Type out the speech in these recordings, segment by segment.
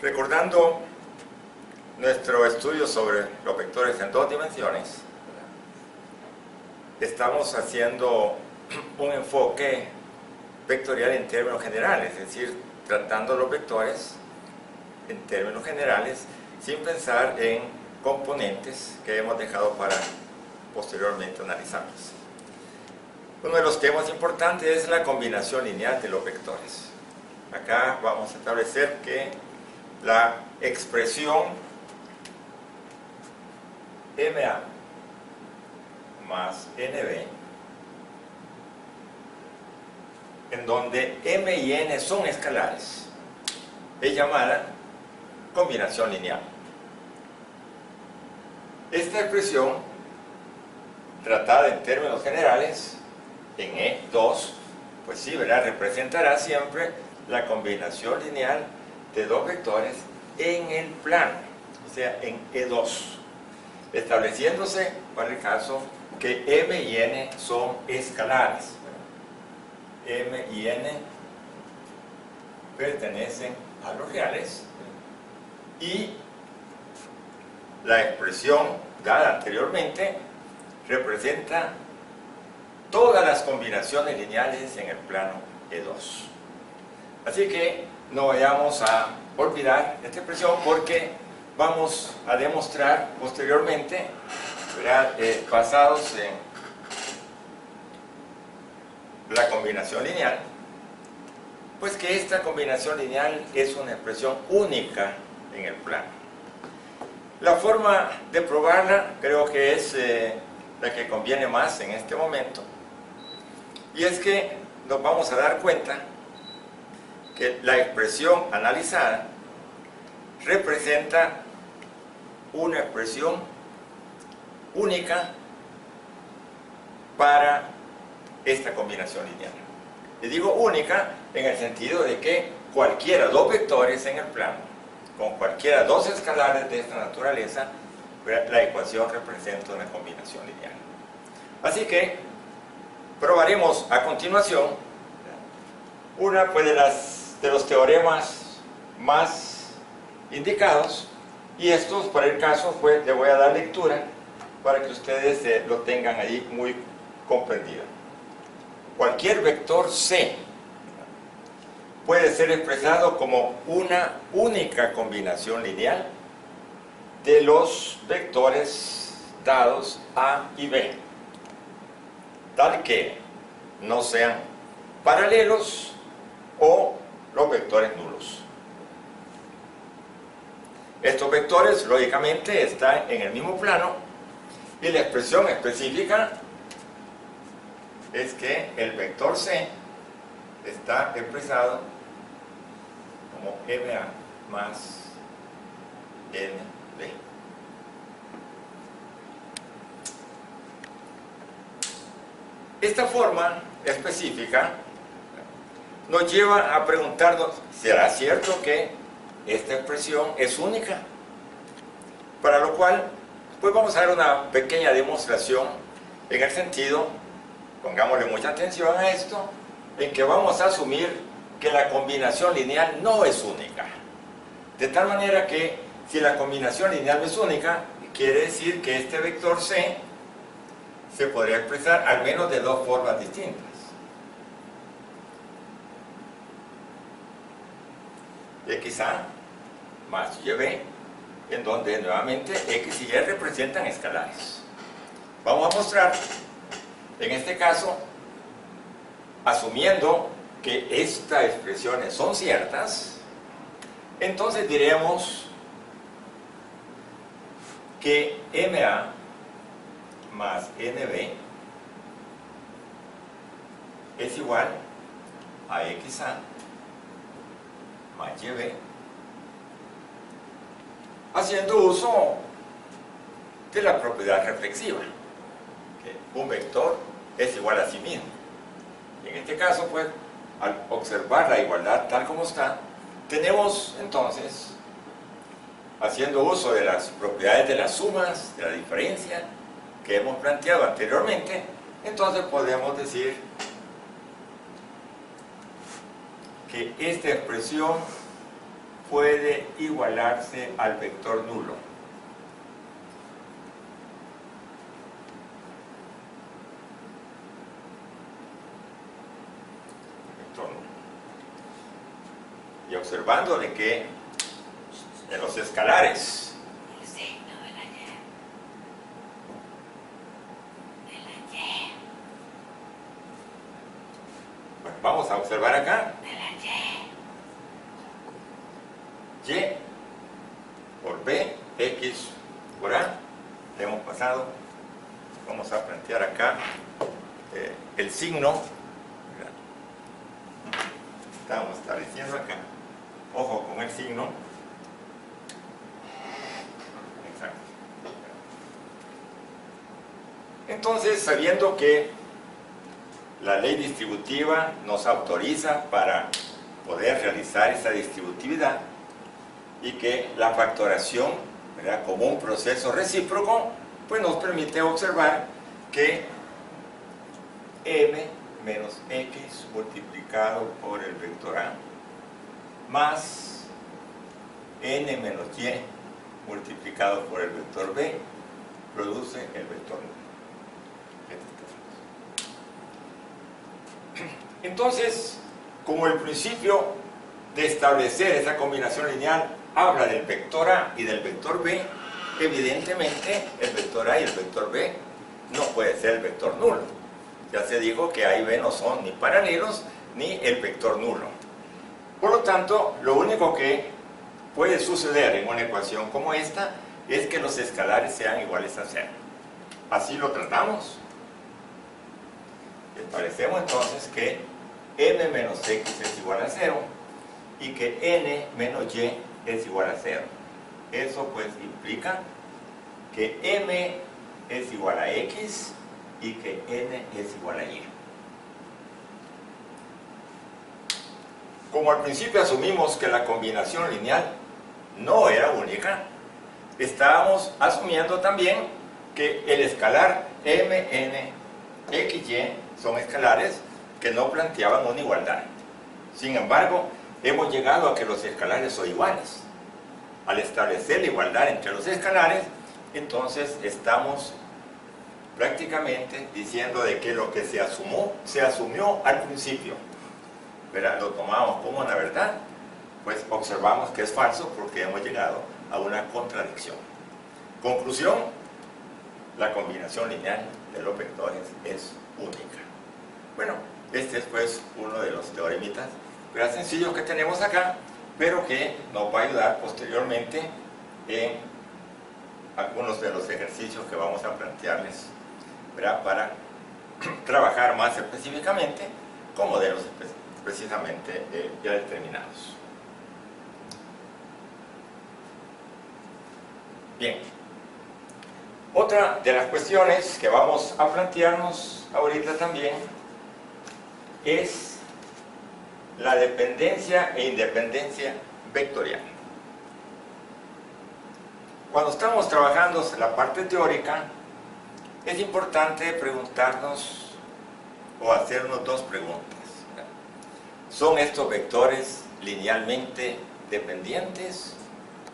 Recordando nuestro estudio sobre los vectores en dos dimensiones, estamos haciendo un enfoque vectorial en términos generales, es decir, tratando los vectores en términos generales sin pensar en componentes que hemos dejado para posteriormente analizarlos. Uno de los temas importantes es la combinación lineal de los vectores. Acá vamos a establecer que la expresión MA más NB, en donde M y N son escalares, es llamada combinación lineal. Esta expresión, tratada en términos generales, en E2, pues sí, ¿verdad?, representará siempre la combinación lineal de dos vectores en el plano, o sea, en E2, estableciéndose, para el caso, que M y N son escalares. M y N pertenecen a los reales y la expresión dada anteriormente representa todas las combinaciones lineales en el plano E2. Así que no vayamos a olvidar esta expresión porque vamos a demostrar posteriormente, basados en la combinación lineal, pues que esta combinación lineal es una expresión única en el plano. La forma de probarla creo que es la que conviene más en este momento, y es que nos vamos a dar cuenta que la expresión analizada representa una expresión única para esta combinación lineal. Le digo única en el sentido de que cualquiera dos vectores en el plano, con cualquiera dos escalares de esta naturaleza, la ecuación representa una combinación lineal. Así que probaremos a continuación una pues, de los teoremas más indicados, y estos, para el caso, pues, le voy a dar lectura para que ustedes lo tengan ahí muy comprendido. Cualquier vector C puede ser expresado como una única combinación lineal de los vectores dados A y B, tal que no sean paralelos o los vectores nulos. Estos vectores, lógicamente, están en el mismo plano y la expresión específica es que el vector C está expresado como MA más NB. Esta forma específica nos lleva a preguntarnos, ¿será cierto que esta expresión es única? Para lo cual, pues vamos a dar una pequeña demostración en el sentido, pongámosle mucha atención a esto, en que vamos a asumir que la combinación lineal no es única. De tal manera que si la combinación lineal no es única, quiere decir que este vector C se podría expresar al menos de dos formas distintas. XA más YB, en donde nuevamente X y Y representan escalares. Vamos a mostrar, en este caso, asumiendo que estas expresiones son ciertas, entonces diremos que MA más NB es igual a XA más YB, haciendo uso de la propiedad reflexiva, que un vector es igual a sí mismo. En este caso, pues, al observar la igualdad tal como está, tenemos entonces, haciendo uso de las propiedades de las sumas, de la diferencia que hemos planteado anteriormente, entonces podemos decir que esta expresión puede igualarse al vector nulo. Vector nulo. Y observando de que en los escalares vamos a observar acá y por b, x por a, le hemos pasado. Vamos a plantear acá el signo. Estamos estableciendo acá, ojo con el signo. Exacto. Entonces, sabiendo que la ley distributiva nos autoriza para poder realizar esa distributividad y que la factoración, ¿verdad?, como un proceso recíproco, pues nos permite observar que m menos x multiplicado por el vector a más n menos y multiplicado por el vector b produce el vector nulo. Entonces, como el principio de establecer esa combinación lineal habla del vector A y del vector B, evidentemente el vector A y el vector B no puede ser el vector nulo. Ya se dijo que A y B no son ni paralelos ni el vector nulo. Por lo tanto, lo único que puede suceder en una ecuación como esta es que los escalares sean iguales a cero. Así lo tratamos. Establecemos entonces que m menos x es igual a 0 y que n menos y es igual a 0. Eso pues implica que m es igual a x y que n es igual a y. Como al principio asumimos que la combinación lineal no era única, estábamos asumiendo también que el escalar m, n, x, y son escalares que no planteaban una igualdad. Sin embargo, hemos llegado a que los escalares son iguales. Al establecer la igualdad entre los escalares, entonces estamos prácticamente diciendo de que lo que se asumió al principio, ¿verdad?, lo tomamos como una verdad, pues observamos que es falso porque hemos llegado a una contradicción. Conclusión: la combinación lineal de los vectores es única. Bueno, este es pues uno de los teoremitas sencillos que tenemos acá, pero que nos va a ayudar posteriormente en algunos de los ejercicios que vamos a plantearles, ¿verdad?, para trabajar más específicamente con modelos precisamente ya determinados. Bien, otra de las cuestiones que vamos a plantearnos ahorita también es la dependencia e independencia vectorial. Cuando estamos trabajando la parte teórica, es importante preguntarnos o hacernos dos preguntas. ¿Son estos vectores linealmente dependientes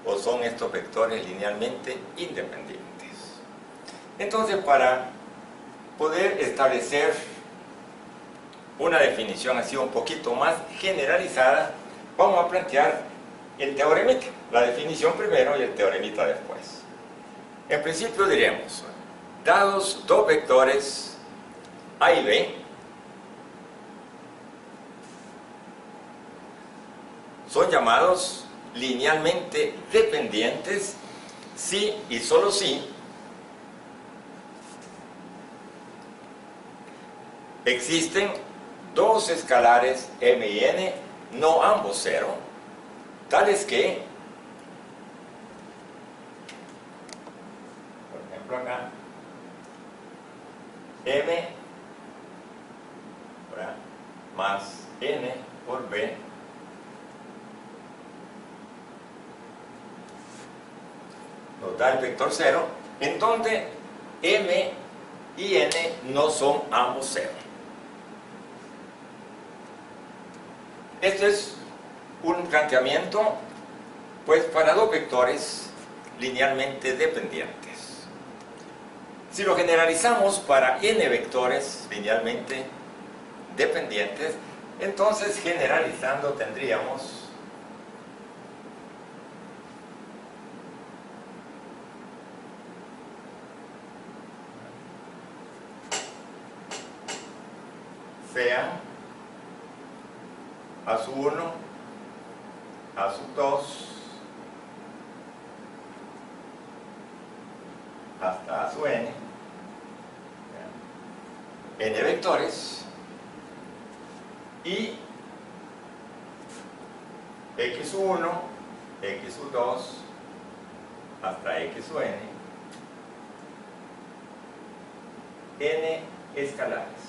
o son estos vectores linealmente independientes? Entonces, para poder establecer una definición así un poquito más generalizada, vamos a plantear el teoremita, la definición primero y el teoremita después. En principio diremos, dados dos vectores A y B, son llamados linealmente dependientes si y solo si existen dos escalares m y n, no ambos cero, tales que, por ejemplo acá, m más n por b nos da el vector 0, en donde m y n no son ambos 0. Este es un planteamiento Pues para dos vectores linealmente dependientes. Si lo generalizamos para n vectores linealmente dependientes, entonces generalizando tendríamos sean a sub 1, a sub 2, hasta a sub n, n vectores, y x sub 1, x sub 2, hasta x sub n, n escalares.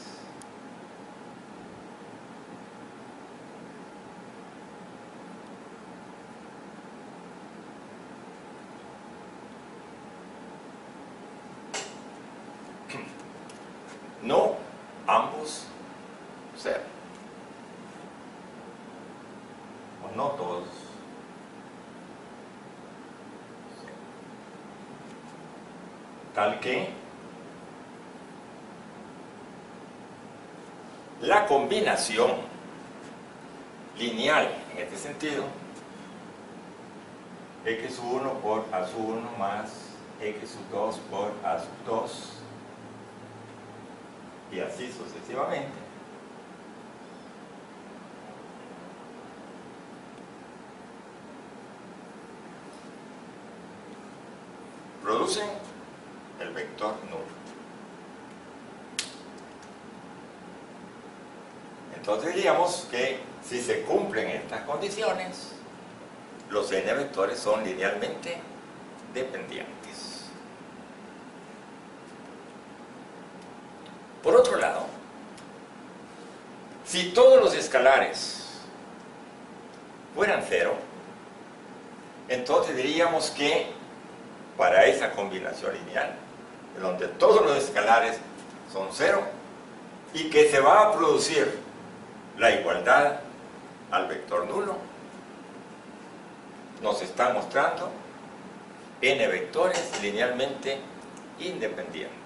No ambos cero, o no todos cero. Tal que la combinación lineal en este sentido, x sub 1 por a sub 1 más x sub 2 por a sub 2, y así sucesivamente, producen el vector nulo. Entonces diríamos que si se cumplen estas condiciones, los n vectores son linealmente dependientes. Por otro lado, si todos los escalares fueran cero, entonces diríamos que para esa combinación lineal, en donde todos los escalares son cero, y que se va a producir la igualdad al vector nulo, nos está mostrando n vectores linealmente independientes.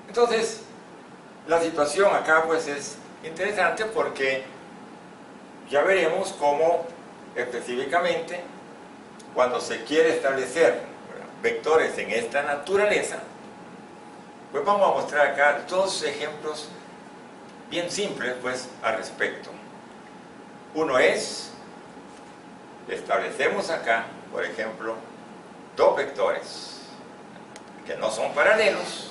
Entonces, la situación acá pues es interesante porque ya veremos cómo específicamente cuando se quiere establecer vectores en esta naturaleza, pues vamos a mostrar acá dos ejemplos bien simples pues al respecto. Uno es, establecemos acá, por ejemplo, dos vectores que no son paralelos,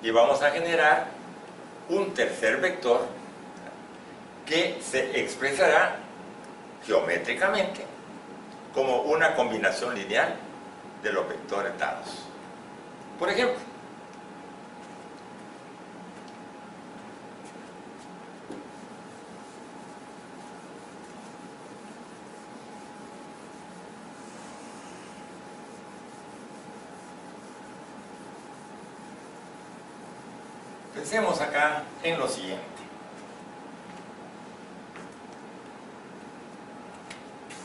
y vamos a generar un tercer vector que se expresará geométricamente como una combinación lineal de los vectores dados. Por ejemplo, pensemos acá en lo siguiente.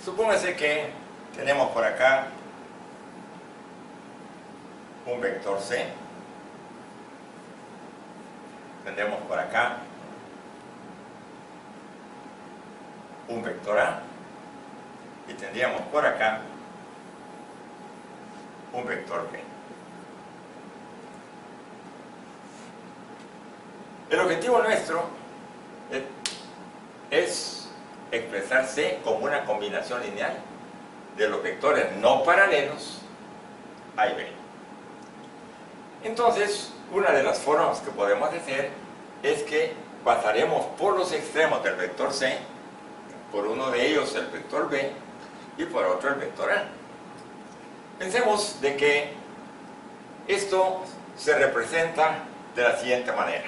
Supóngase que tenemos por acá un vector C, tenemos por acá un vector A y tendríamos por acá un vector B. El objetivo nuestro es expresar C como una combinación lineal de los vectores no paralelos A y B. Entonces, una de las formas que podemos hacer es que pasaremos por los extremos del vector C, por uno de ellos el vector B y por otro el vector A. Pensemos de que esto se representa de la siguiente manera.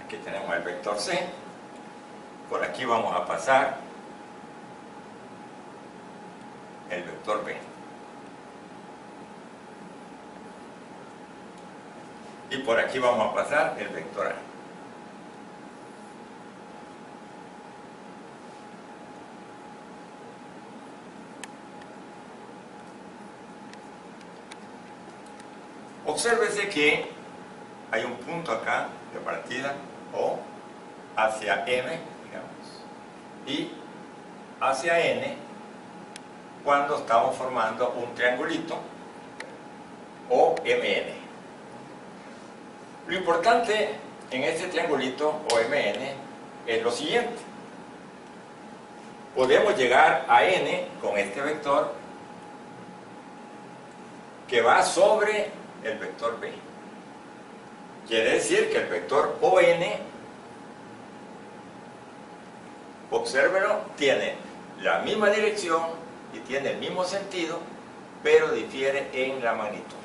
Aquí tenemos el vector C, por aquí vamos a pasar el vector B. y por aquí vamos a pasar el vector A. Obsérvese que hay un punto acá de partida O hacia M, digamos, y hacia N cuando estamos formando un triangulito OMN. Lo importante en este triangulito OMN es lo siguiente. Podemos llegar a N con este vector que va sobre el vector B. Quiere decir que el vector ON, obsérvelo, tiene la misma dirección y tiene el mismo sentido, pero difiere en la magnitud.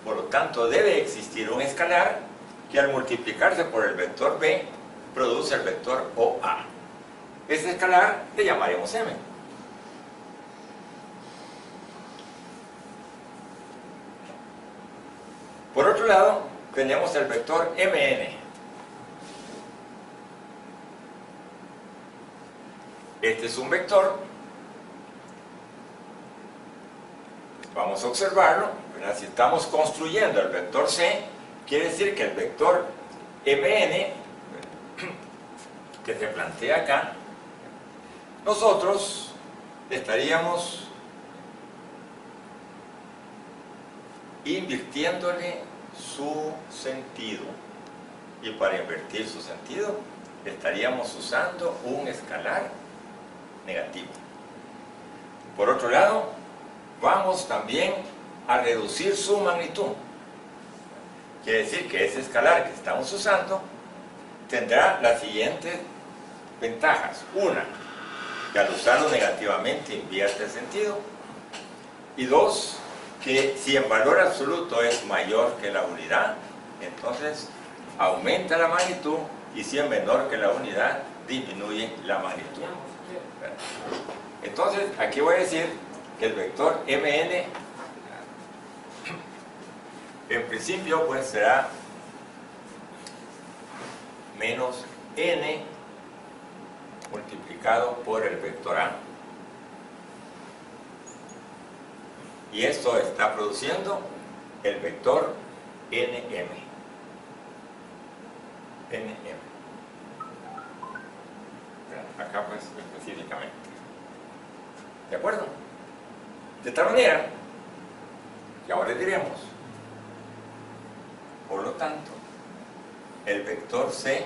Por lo tanto, debe existir un escalar que al multiplicarse por el vector B produce el vector OA. Ese escalar le llamaremos M. Por otro lado, tenemos el vector MN. Este es un vector. Vamos a observarlo. Si estamos construyendo el vector C, quiere decir que el vector MN, que se plantea acá, nosotros estaríamos invirtiéndole su sentido. Y para invertir su sentido, estaríamos usando un escalar negativo. Por otro lado, vamos también a reducir su magnitud. Quiere decir que ese escalar que estamos usando tendrá las siguientes ventajas. Una, que al usarlo negativamente invierte el sentido. Y dos, que si en valor absoluto es mayor que la unidad, entonces aumenta la magnitud, y si es menor que la unidad, disminuye la magnitud. Entonces, aquí voy a decir que el vector MN, en principio, pues será menos N multiplicado por el vector A. Y esto está produciendo el vector NM. NM. Acá pues específicamente. ¿De acuerdo? De tal manera que ahora diremos, por lo tanto, el vector C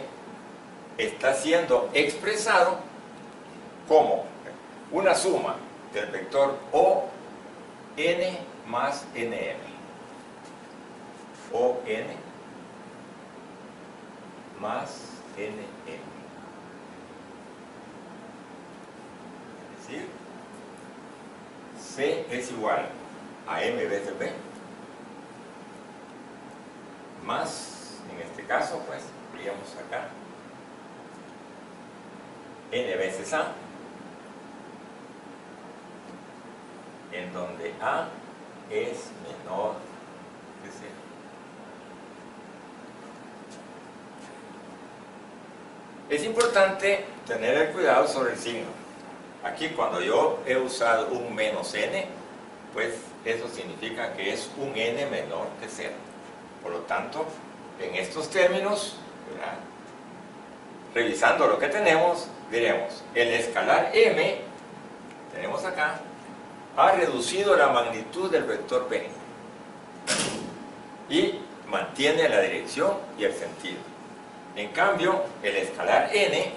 está siendo expresado como una suma del vector O N más NM. O N más NM. Es decir, C es igual a M veces B más, en este caso, pues, veríamos acá, N veces A, en donde A es menor que C. Es importante tener el cuidado sobre el signo. Aquí cuando yo he usado un menos N, pues eso significa que es un N menor que 0. Por lo tanto, en estos términos, ¿verdad?, revisando lo que tenemos, diremos, el escalar M, tenemos acá, ha reducido la magnitud del vector B y mantiene la dirección y el sentido. En cambio, el escalar N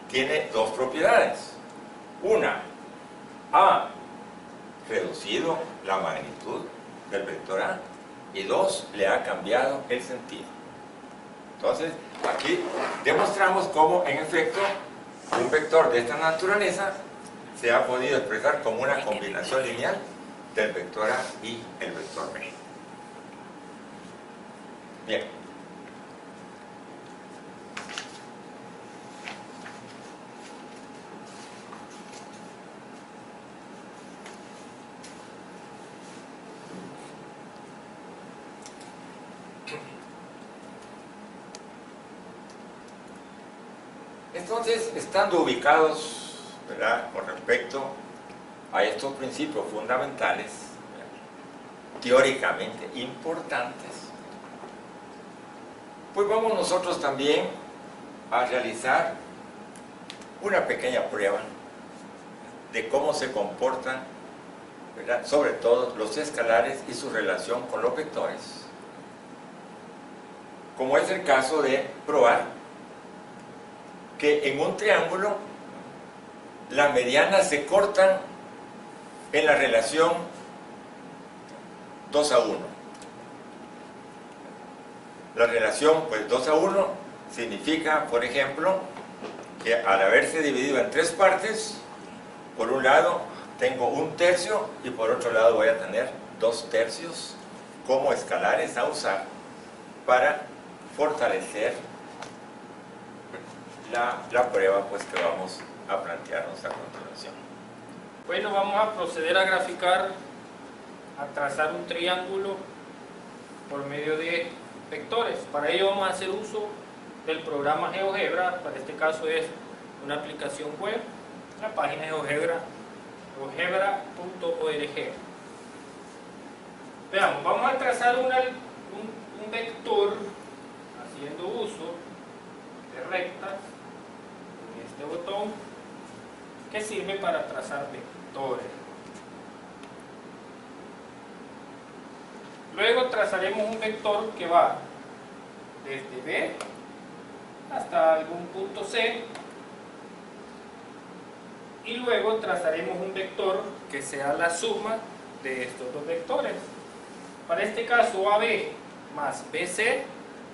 tiene dos propiedades. Una, ha reducido la magnitud del vector A, y dos, le ha cambiado el sentido. Entonces, aquí demostramos cómo, en efecto, un vector de esta naturaleza se ha podido expresar como una combinación lineal del vector A y el vector B. Bien. Entonces, estando ubicados, ¿verdad?, con respecto a estos principios fundamentales, ¿verdad?, teóricamente importantes, pues vamos nosotros también a realizar una pequeña prueba de cómo se comportan, ¿verdad?, sobre todo los escalares y su relación con los vectores, como es el caso de probar que en un triángulo las medianas se cortan en la relación 2:1. La relación, pues, 2:1 significa, por ejemplo, que al haberse dividido en 3 partes, por un lado tengo 1/3 y por otro lado voy a tener 2/3 como escalares a usar para fortalecer la prueba, pues, que vamos a plantearnos a continuación. Bueno, vamos a proceder a graficar, a trazar un triángulo por medio de vectores. Para ello vamos a hacer uso del programa GeoGebra. Para este caso es una aplicación web, la página GeoGebra, geogebra.org. Veamos, vamos a trazar un vector haciendo uso de rectas en este botón que sirve para trazar vectores. Luego trazaremos un vector que va desde B hasta algún punto C, y luego trazaremos un vector que sea la suma de estos dos vectores. Para este caso, AB más BC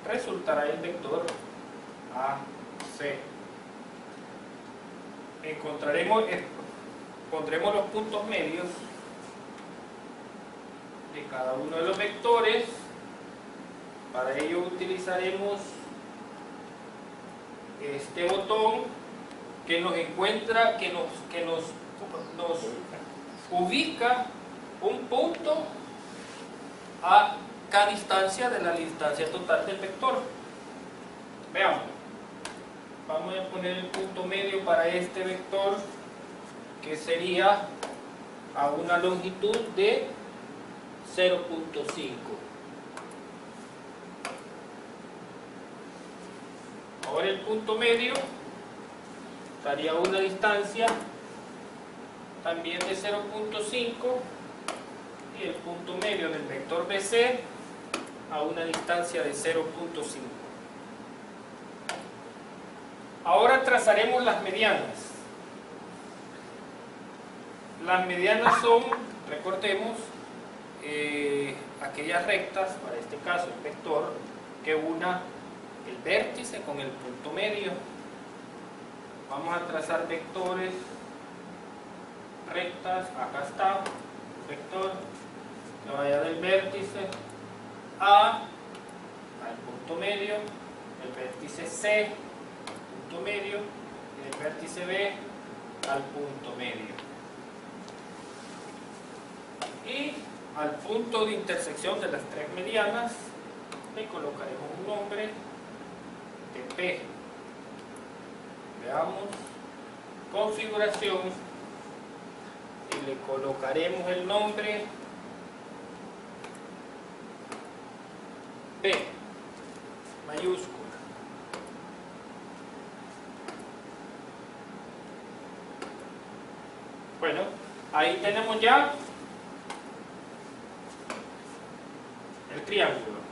resultará el vector AC. Pondremos los puntos medios de cada uno de los vectores. Para ello utilizaremos este botón que nos encuentra, que nos ubica un punto a cada distancia de la distancia total del vector. Veamos, vamos a poner el punto medio para este vector, que sería a una longitud de 0.5. Ahora el punto medio estaría a una distancia también de 0.5, y el punto medio del vector BC a una distancia de 0.5. Ahora trazaremos las medianas. Las medianas son, recordemos, aquellas rectas, para este caso el vector, que una el vértice con el punto medio. Vamos a trazar vectores, rectas. Acá está el vector que vaya del vértice A al punto medio, el vértice C, punto medio, y el vértice B al punto medio. Y al punto de intersección de las tres medianas le colocaremos un nombre de P. Veamos, configuración, y le colocaremos el nombre P mayúscula. Bueno, ahí tenemos ya el triángulo.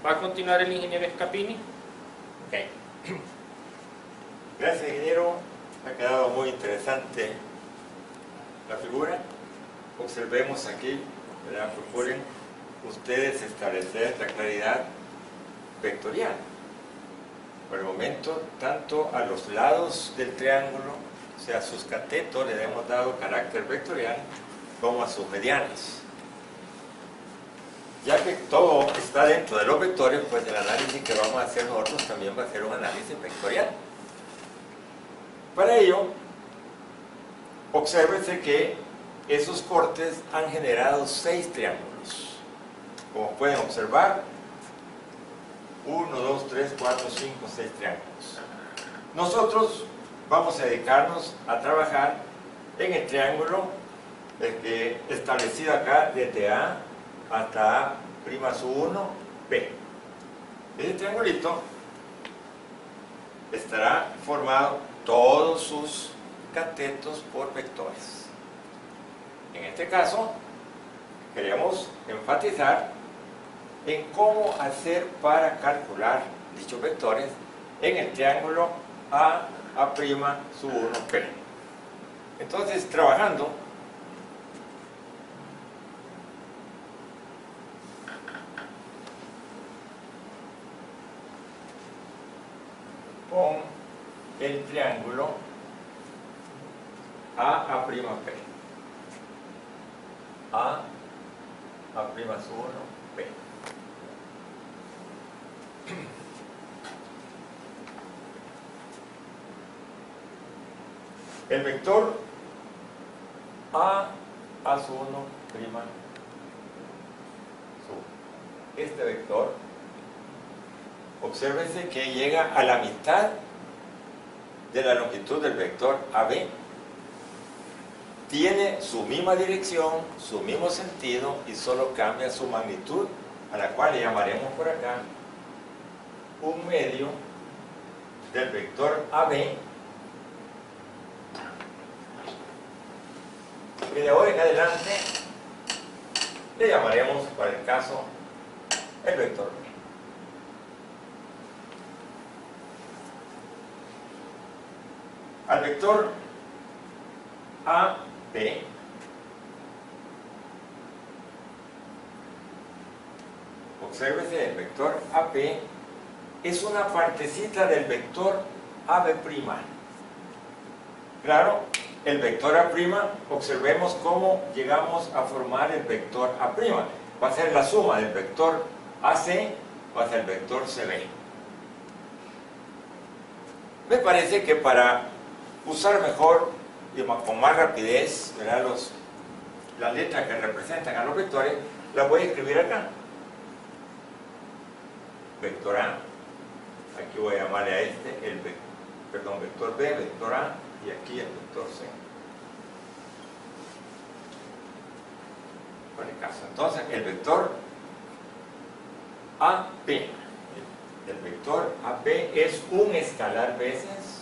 Va a continuar el ingeniero Scapini. Okay. Gracias, ingeniero. Ha quedado muy interesante la figura. Observemos aquí, ¿verdad? Procuren ustedes establecer la claridad vectorial. Por el momento, tanto a los lados del triángulo, o sea, a sus catetos, le hemos dado carácter vectorial, como a sus medianas. Ya que todo está dentro de los vectores, pues el análisis que vamos a hacer nosotros también va a ser un análisis vectorial. Para ello, obsérvense que esos cortes han generado 6 triángulos. Como pueden observar, 1, 2, 3, 4, 5, 6 triángulos. Nosotros vamos a dedicarnos a trabajar en el triángulo establecido acá desde A hasta A' 1, B. Ese triangulito estará formado todos sus catetos por vectores. En este caso, queremos enfatizar en cómo hacer para calcular dichos vectores en el triángulo A', 1, B. Entonces, trabajando con el triángulo A', B. A', 1, B. El vector A', 1, este vector, obsérvese que llega a la mitad de la longitud del vector AB. Tiene su misma dirección, su mismo sentido y solo cambia su magnitud, a la cual le llamaremos por acá un medio del vector AB, que de ahora en adelante le llamaremos, para el caso, el vector B. Al vector AB obsérvese, el vector AB es una partecita del vector AB'. Claro, el vector A', observemos cómo llegamos a formar el vector A'. Va a ser la suma del vector AC más el vector CB. Me parece que para usar mejor y con más rapidez, ¿verdad?, las letras que representan a los vectores, las voy a escribir acá. Vector A, aquí voy a llamarle a este vector B, vector A, y aquí el vector C. Por el caso, entonces, el vector AP, el vector AP es un escalar veces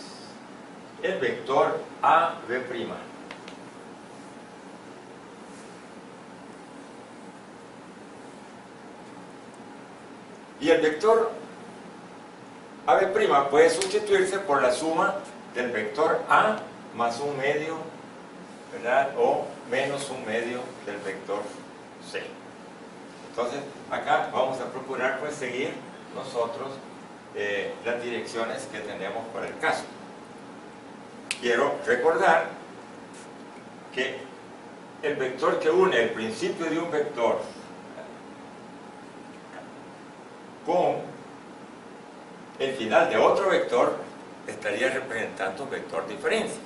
el vector AB'. Y el vector AB' puede sustituirse por la suma del vector A más un medio, ¿verdad?, o menos un medio del vector C. Entonces, acá vamos a procurar pues seguir nosotros las direcciones que tenemos para el caso. Quiero recordar que el vector que une el principio de un vector con el final de otro vector estaría representando un vector diferencia.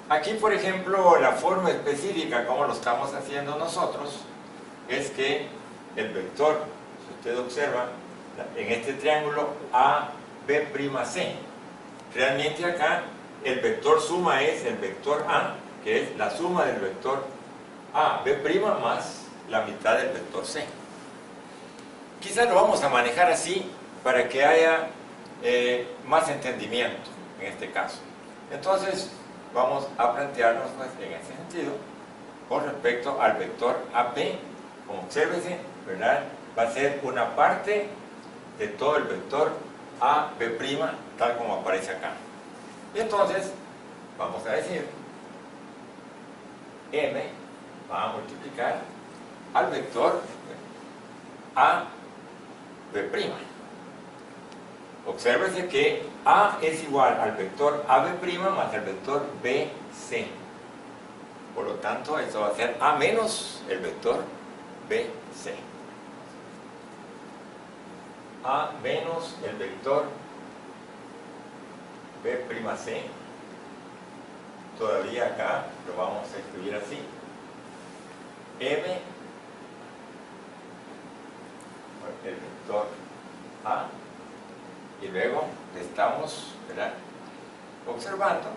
Aquí, por ejemplo, la forma específica como lo estamos haciendo nosotros es que el vector, si usted observa, en este triángulo AB'C, realmente acá el vector suma es el vector A, que es la suma del vector AB' más la mitad del vector C. Quizás lo vamos a manejar así para que haya más entendimiento en este caso. Entonces vamos a plantearnos pues, en ese sentido con respecto al vector AP, como obsérvese, ¿verdad?, va a ser una parte de todo el vector AB', tal como aparece acá. Y entonces vamos a decir M va a multiplicar al vector AB'. Obsérvese que A es igual al vector AB' más el vector BC. Por lo tanto, esto va a ser A menos el vector BC. A menos el vector B'C. Todavía acá lo vamos a escribir así. M, el vector A, y luego estamos, ¿verdad?, observando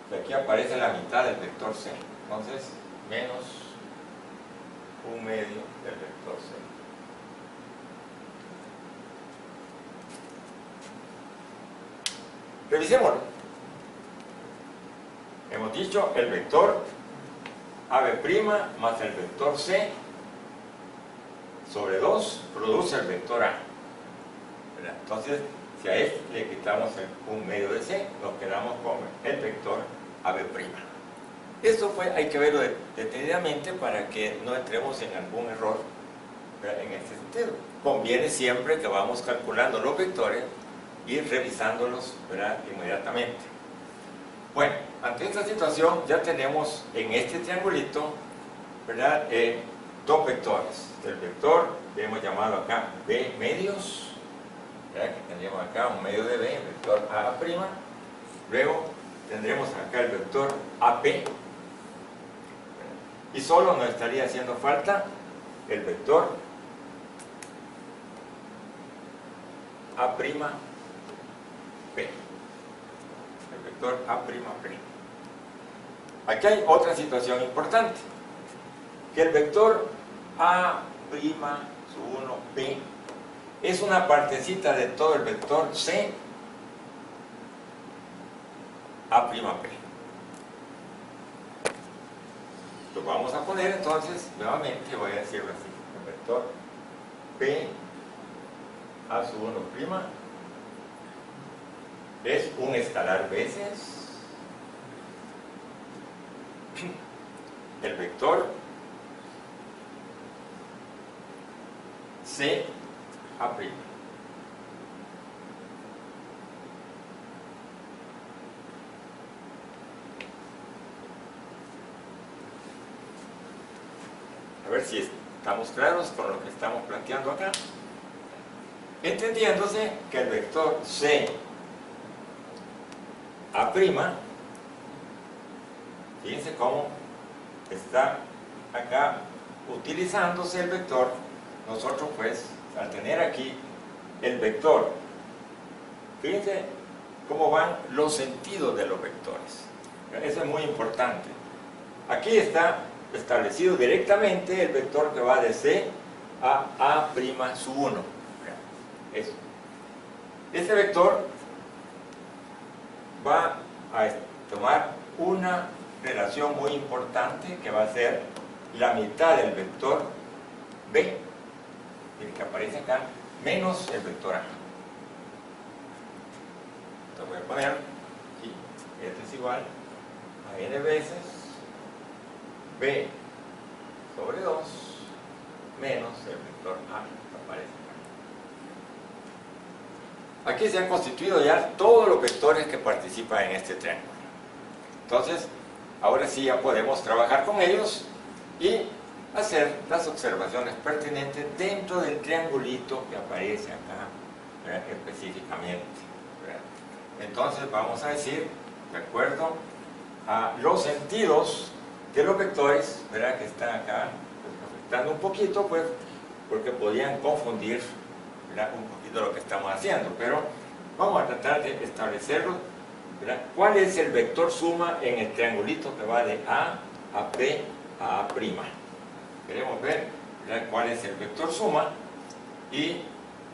que aquí aparece la mitad del vector C, entonces menos 1/2 del vector C. Revisémoslo. Hemos dicho el vector AB' más el vector C sobre 2 produce el vector A. ¿Verdad? Entonces, si a este le quitamos el 1/2 de C, nos quedamos con el vector AB'. Esto hay que verlo detenidamente para que no entremos en algún error, ¿verdad?, en este sentido. Conviene siempre que vamos calculando los vectores y revisándolos, ¿verdad?, inmediatamente. Bueno, ante esta situación ya tenemos en este triangulito, ¿verdad?, dos vectores. El vector que hemos llamado acá B medios, ¿verdad?, que tendríamos acá un medio de B, el vector A'. Luego tendremos acá el vector AP, y solo nos estaría haciendo falta el vector A'P, el vector A'P. Aquí hay otra situación importante, que el vector A'(1'P) es una partecita de todo el vector C A'P. Lo vamos a poner entonces, nuevamente voy a decirlo así, el vector P A'(1' es un escalar veces el vector C A'. A ver si estamos claros con lo que estamos planteando acá. Entendiéndose que el vector C A', fíjense cómo está acá utilizándose el vector. Nosotros pues, al tener aquí el vector, fíjense cómo van los sentidos de los vectores. Eso es muy importante. Aquí está establecido directamente el vector que va de C a A'(1). Eso. Este vector va a tomar una relación muy importante que va a ser la mitad del vector B, el que aparece acá, menos el vector A. Entonces voy a poner aquí, este es igual a n veces B sobre 2 menos el vector A que aparece acá. Aquí se han constituido ya todos los vectores que participan en este triángulo. Entonces, ahora sí ya podemos trabajar con ellos y hacer las observaciones pertinentes dentro del triangulito que aparece acá, ¿verdad?, específicamente, ¿verdad? Entonces vamos a decir, de acuerdo a los sentidos de los vectores, ¿verdad?, que están acá, pues, afectando un poquito, pues, porque podían confundir, ¿verdad?, un poquito lo que estamos haciendo, pero vamos a tratar de establecerlo, ¿verdad? ¿Cuál es el vector suma en el triangulito que va de A a P a A'? Queremos ver, ¿verdad?, cuál es el vector suma, y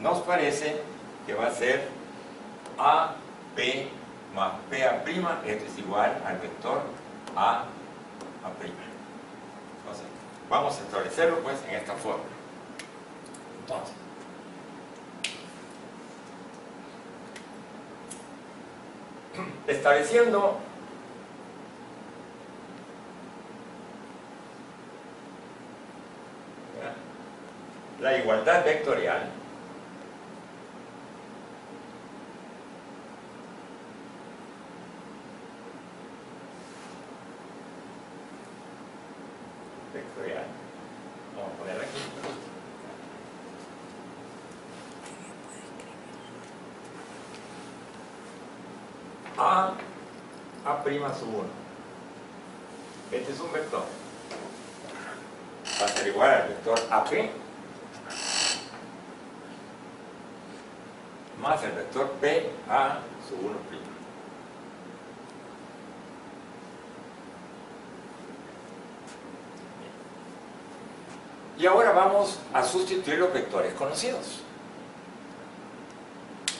nos parece que va a ser AP más PA', esto es igual al vector A'. Entonces, vamos a establecerlo pues en esta forma. Entonces, estableciendo la igualdad vectorial, vamos a poner aquí, A'(1). Este es un vector, va a ser igual al vector AP más el vector P a su 1'. Y ahora vamos a sustituir los vectores conocidos.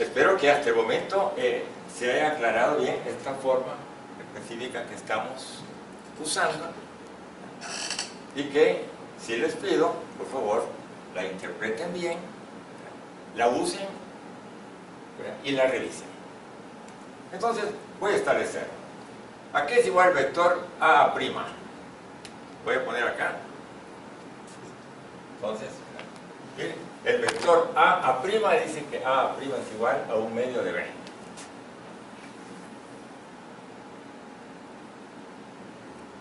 Espero que hasta el momento se haya aclarado bien esta forma específica que estamos usando y que, si les pido, por favor, la interpreten bien, la usen y la revisen. Entonces, voy a establecer. ¿A qué es igual el vector A'? Voy a poner acá. Entonces, miren, el vector A' dice que A' es igual a 1/2 de B.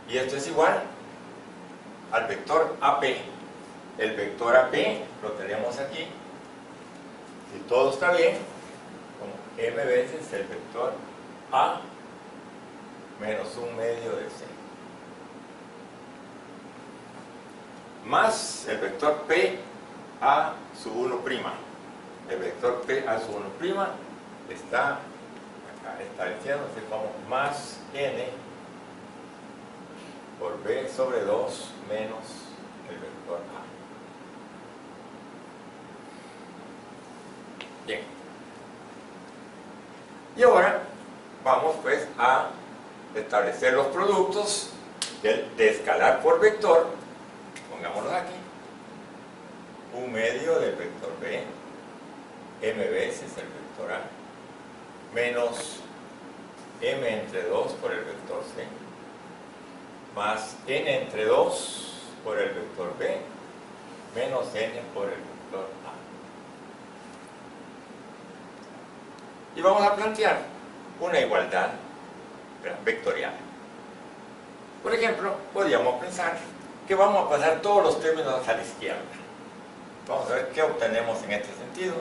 Y esto es igual al vector AP. El vector AP lo tenemos aquí. Si todo está bien, como M veces el vector A menos 1/2 de C. Más el vector P a su 1'. El vector P a su 1' está acá estableciéndose como más N por B sobre 2 menos el vector A. Bien. Y ahora vamos pues a establecer los productos de escalar por vector. Pongámoslo aquí. 1/2 del vector B, M veces el vector A, menos M entre 2 por el vector C, más N entre 2 por el vector B, menos N por el vector A. Y vamos a plantear una igualdad vectorial. Por ejemplo, podríamos pensar que vamos a pasar todos los términos a la izquierda. Vamos a ver qué obtenemos en este sentido.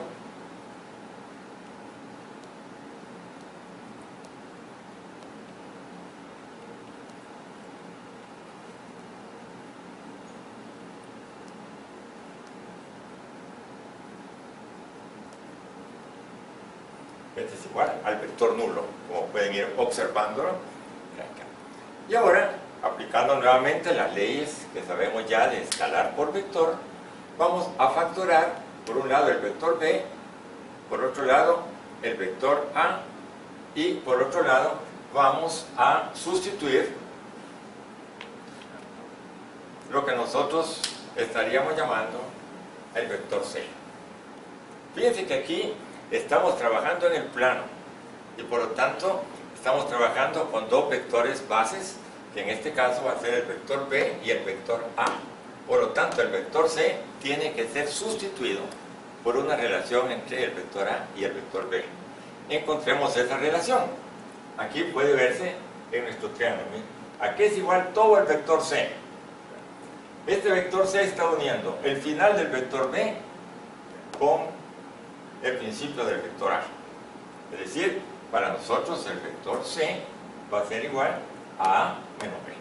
Este es igual al vector nulo, como pueden ir observándolo. Y ahora, aplicando nuevamente las leyes que sabemos ya de escalar por vector, vamos a factorar por un lado el vector B, por otro lado el vector A, y por otro lado vamos a sustituir lo que nosotros estaríamos llamando el vector C. Fíjense que aquí estamos trabajando en el plano y por lo tanto estamos trabajando con dos vectores bases, que en este caso va a ser el vector B y el vector A. Por lo tanto, el vector C tiene que ser sustituido por una relación entre el vector A y el vector B. Encontremos esa relación. Aquí puede verse en nuestro triángulo. Aquí es igual todo el vector C. Este vector C está uniendo el final del vector B con el principio del vector A. Es decir, para nosotros el vector C va a ser igual a A menos B.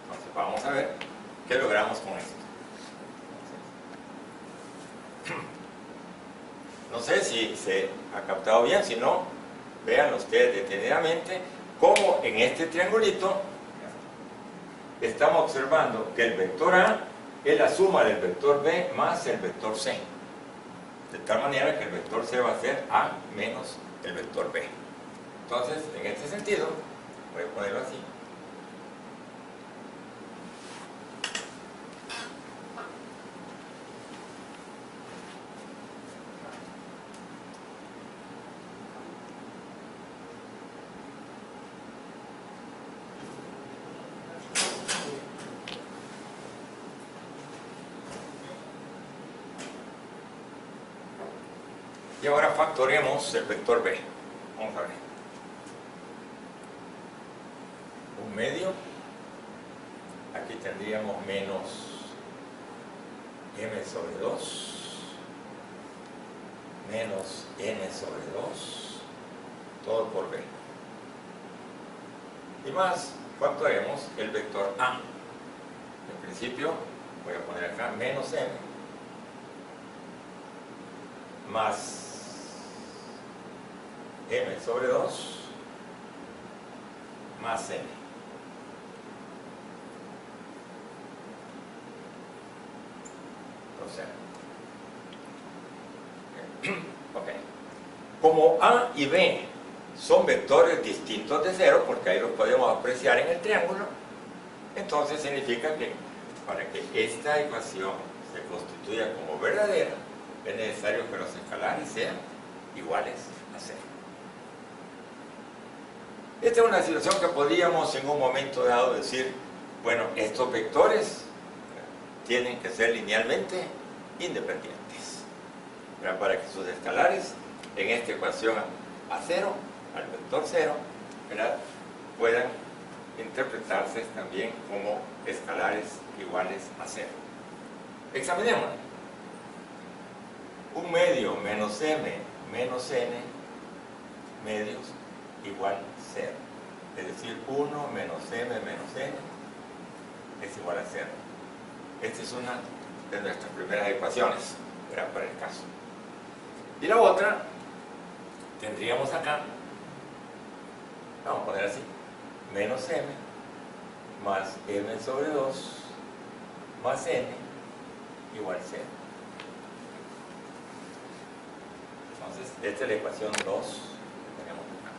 Entonces vamos a ver qué logramos con esto. No sé si se ha captado bien, si no, vean ustedes detenidamente cómo en este triangulito estamos observando que el vector A es la suma del vector B más el vector C. De tal manera que el vector C va a ser A menos el vector B. Entonces, en este sentido, voy a ponerlo así. Y ahora factoremos el vector B. Vamos a ver. 1/2. Aquí tendríamos menos M sobre 2. Menos N sobre 2. Todo por B. Y más factoremos el vector A. En principio, voy a poner acá menos M. más m sobre 2 más n. O sea, ok. Como A y B son vectores distintos de 0, porque ahí los podemos apreciar en el triángulo, entonces significa que para que esta ecuación se constituya como verdadera, es necesario que los escalares sean iguales a 0. Esta es una situación que podríamos en un momento dado decir, bueno, estos vectores tienen que ser linealmente independientes, ¿verdad? Para que sus escalares en esta ecuación a 0, al vector 0, ¿verdad?, puedan interpretarse también como escalares iguales a 0. Examinémoslo. Un medio menos m menos n medios igual 0. Es decir, 1 menos m menos n es igual a 0. Esta es una de nuestras primeras ecuaciones, ¿verdad?, para el caso. Y la otra, tendríamos acá, vamos a poner así, menos m más m sobre 2 más n igual 0. Entonces, esta es la ecuación 2 que tenemos acá.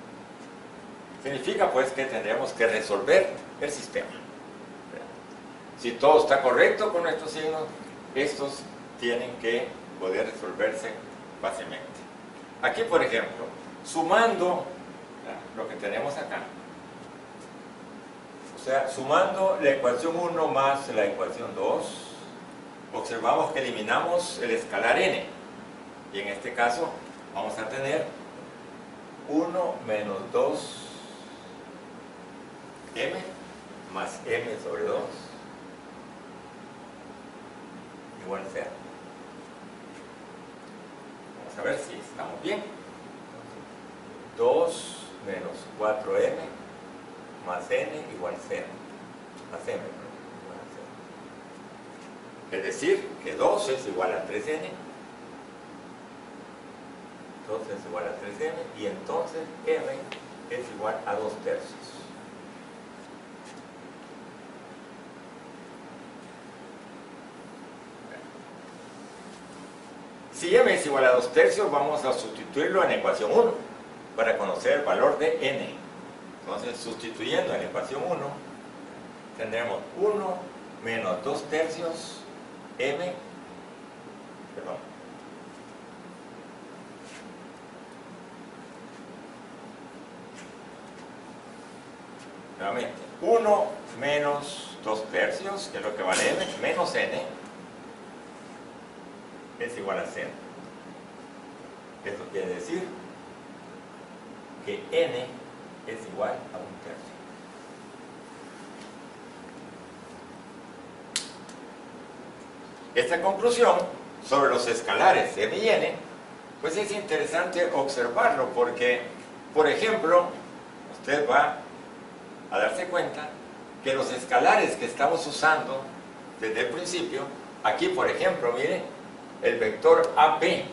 Significa pues que tendremos que resolver el sistema. Si todo está correcto con estos signos, estos tienen que poder resolverse fácilmente. Aquí, por ejemplo, sumando lo que tenemos acá, o sea, sumando la ecuación 1 más la ecuación 2, observamos que eliminamos el escalar n. Y en este caso vamos a tener 1 menos 2m más m sobre 2 igual a 0. Vamos a ver si estamos bien. 2 menos 4m más n igual a 0. Más m igual a 0. Es decir, que 2 es igual a 3n. 2 es igual a 3m y entonces m es igual a 2 tercios. Si m es igual a 2 tercios, vamos a sustituirlo en la ecuación 1 para conocer el valor de n. Entonces, sustituyendo en la ecuación 1, tendremos 1 menos 2 tercios m, perdón, nuevamente, 1 menos 2 tercios, que es lo que vale n, menos n, es igual a 0. Esto quiere decir que n es igual a 1 tercio. Esta conclusión sobre los escalares m y n, pues es interesante observarlo porque, por ejemplo, usted va a darse cuenta que los escalares que estamos usando desde el principio, aquí por ejemplo, mire, el vector AB,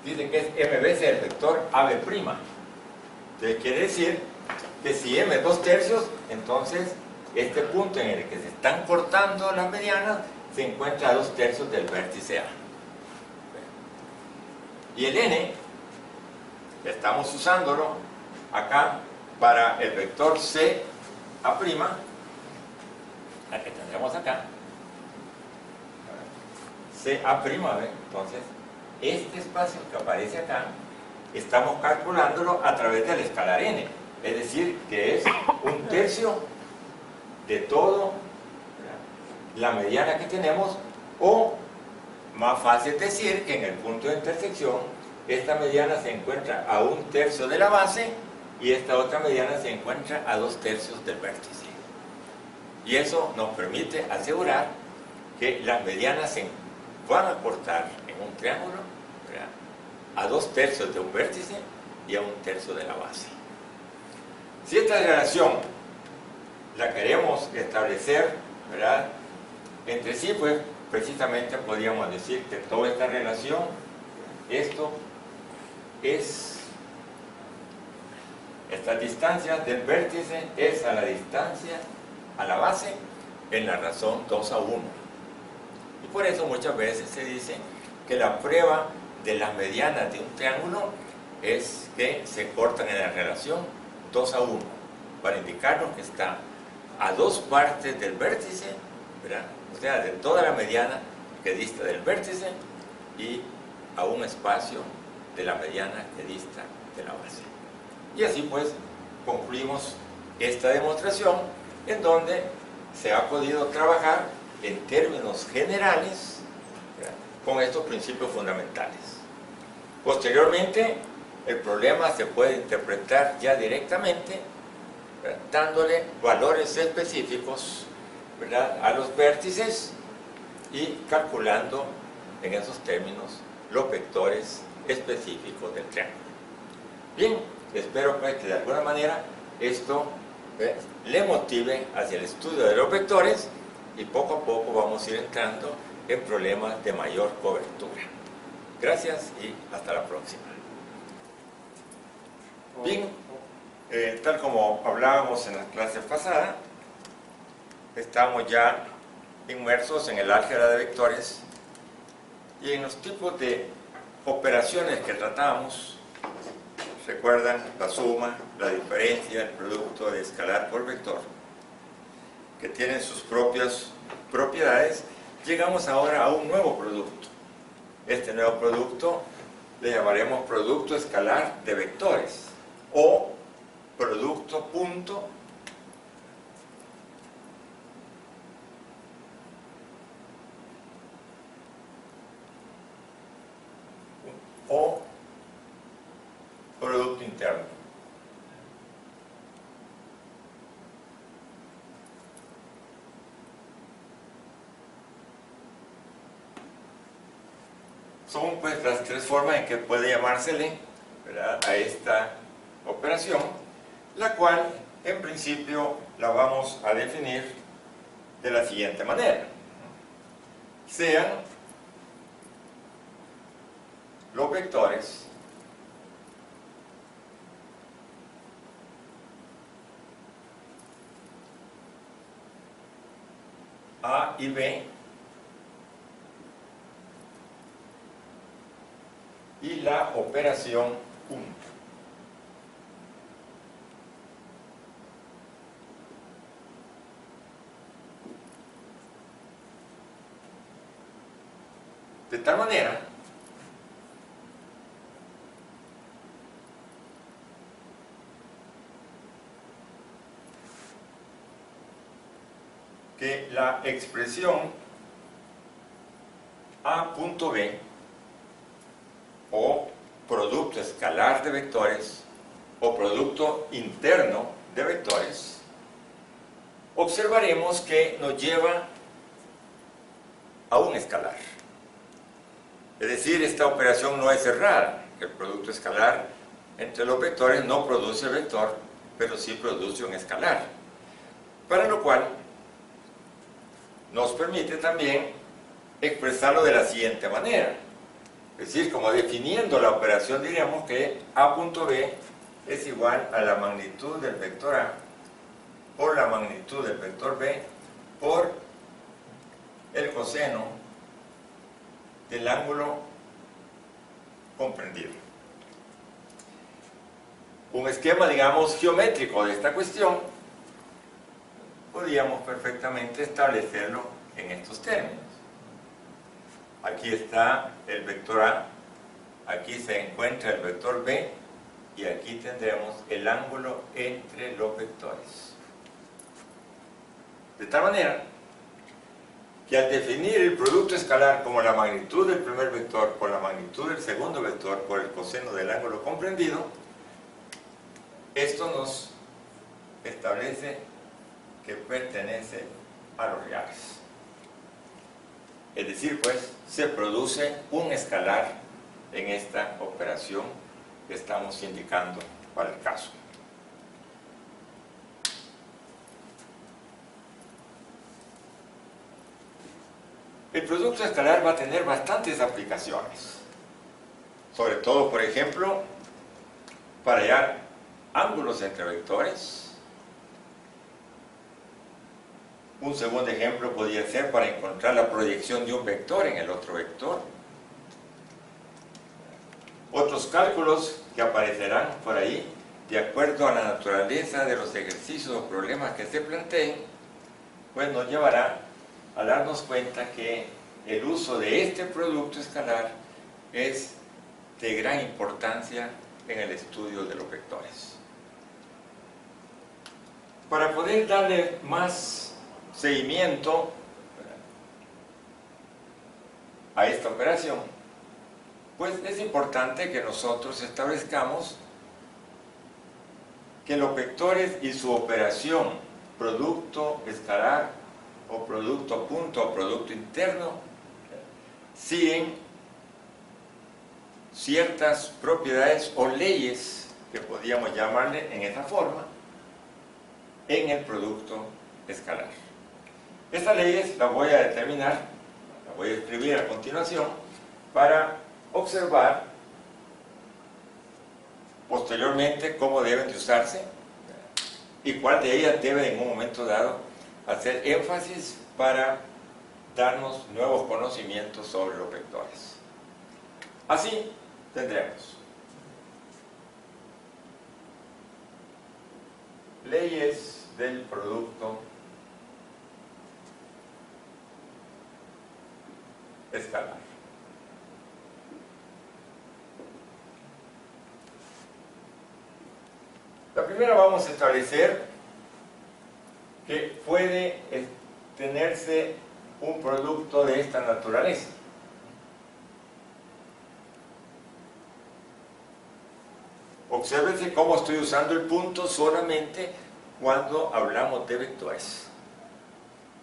dice que es MB es el vector AB'. Entonces quiere decir que si M es 2 tercios, entonces este punto en el que se están cortando las medianas se encuentra a 2 tercios del vértice A. Y el N, estamos usándolo acá para el vector CA', la que tendremos acá, CA', entonces este espacio que aparece acá estamos calculándolo a través del escalar n, es decir, que es 1 tercio de todo la mediana que tenemos, o más fácil decir que en el punto de intersección esta mediana se encuentra a 1 tercio de la base y esta otra mediana se encuentra a 2 tercios del vértice. Y eso nos permite asegurar que las medianas se van a cortar en un triángulo, ¿verdad?, a 2 tercios de un vértice y a 1 tercio de la base. Si esta relación la queremos establecer, ¿verdad?, entre sí, pues precisamente podríamos decir que toda esta relación esto es, esta distancia del vértice es a la distancia a la base en la razón 2 a 1. Y por eso muchas veces se dice que la prueba de las medianas de un triángulo es que se cortan en la relación 2 a 1, para indicarnos que está a dos partes del vértice, ¿verdad? O sea, de toda la mediana que dista del vértice y a un espacio de la mediana que dista de la base. Y así pues concluimos esta demostración, en donde se ha podido trabajar en términos generales, ¿verdad?, con estos principios fundamentales. Posteriormente, el problema se puede interpretar ya directamente, ¿verdad?, dándole valores específicos, ¿verdad?, a los vértices y calculando en esos términos los vectores específicos del triángulo. Bien, espero pues que de alguna manera esto le motive hacia el estudio de los vectores, y poco a poco vamos a ir entrando en problemas de mayor cobertura. Gracias y hasta la próxima. Bien, tal como hablábamos en las clases pasadas, estamos ya inmersos en el álgebra de vectores y en los tipos de operaciones que tratamos. ¿Recuerdan? La suma, la diferencia, el producto de escalar por vector, que tienen sus propias propiedades. Llegamos ahora a un nuevo producto. Este nuevo producto le llamaremos producto escalar de vectores, o producto punto o producto interno. Son pues las tres formas en que puede llamársele, ¿verdad?, a esta operación, la cual en principio la vamos a definir de la siguiente manera. Sean los vectores A y B y la operación punto. De tal manera que la expresión A punto B, o producto escalar de vectores, o producto interno de vectores, observaremos que nos lleva a un escalar. Es decir, esta operación no es cerrada. El producto escalar entre los vectores no produce vector, pero sí produce un escalar. Para lo cual nos permite también expresarlo de la siguiente manera. Es decir, como definiendo la operación, diríamos que A punto B es igual a la magnitud del vector A por la magnitud del vector B por el coseno del ángulo comprendido. Un esquema, digamos, geométrico de esta cuestión, podríamos perfectamente establecerlo en estos términos. Aquí está el vector A, aquí se encuentra el vector B, y aquí tendremos el ángulo entre los vectores. De tal manera que al definir el producto escalar como la magnitud del primer vector por la magnitud del segundo vector por el coseno del ángulo comprendido, esto nos establece que pertenece a los reales. Es decir, pues, se produce un escalar en esta operación que estamos indicando para el caso. El producto escalar va a tener bastantes aplicaciones. sobre todo, por ejemplo, para hallar ángulos entre vectores. Un segundo ejemplo podría ser para encontrar la proyección de un vector en el otro vector. Otros cálculos que aparecerán por ahí, de acuerdo a la naturaleza de los ejercicios o problemas que se planteen, pues nos llevará a darnos cuenta que el uso de este producto escalar es de gran importancia en el estudio de los vectores. Para poder darle más seguimiento a esta operación, pues es importante que nosotros establezcamos que los vectores y su operación, producto escalar o producto punto o producto interno, siguen ciertas propiedades o leyes, que podríamos llamarle en esa forma, en el producto escalar. Estas leyes las voy a determinar, las voy a escribir a continuación, para observar posteriormente cómo deben de usarse y cuál de ellas debe en un momento dado hacer énfasis para darnos nuevos conocimientos sobre los vectores. Así tendremos leyes del producto escalar. La primera, vamos a establecer que puede tenerse un producto de esta naturaleza. Obsérvense cómo estoy usando el punto solamente cuando hablamos de vectores.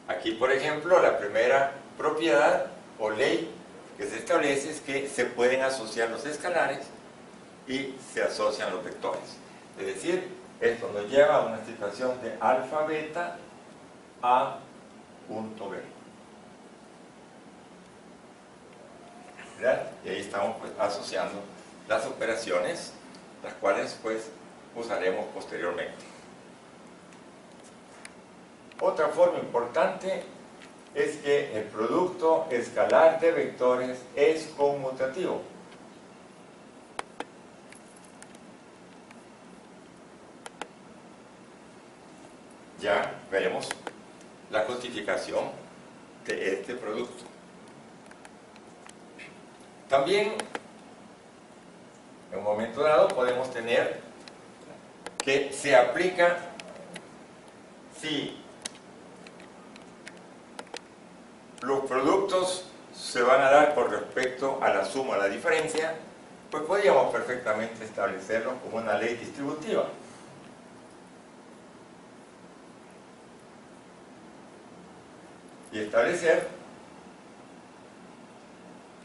Aquí, por ejemplo, la primera propiedad o ley que se establece es que se pueden asociar los escalares y se asocian los vectores. Es decir, esto nos lleva a una situación de alfa beta a punto B. ¿Verdad? Y ahí estamos pues asociando las operaciones, las cuales pues usaremos posteriormente. Otra forma importante es que el producto escalar de vectores es conmutativo. Ya veremos la justificación de este producto. También, en un momento dado, podemos tener que se aplica si los productos se van a dar con respecto a la suma o la diferencia, pues podríamos perfectamente establecerlo como una ley distributiva. Y establecer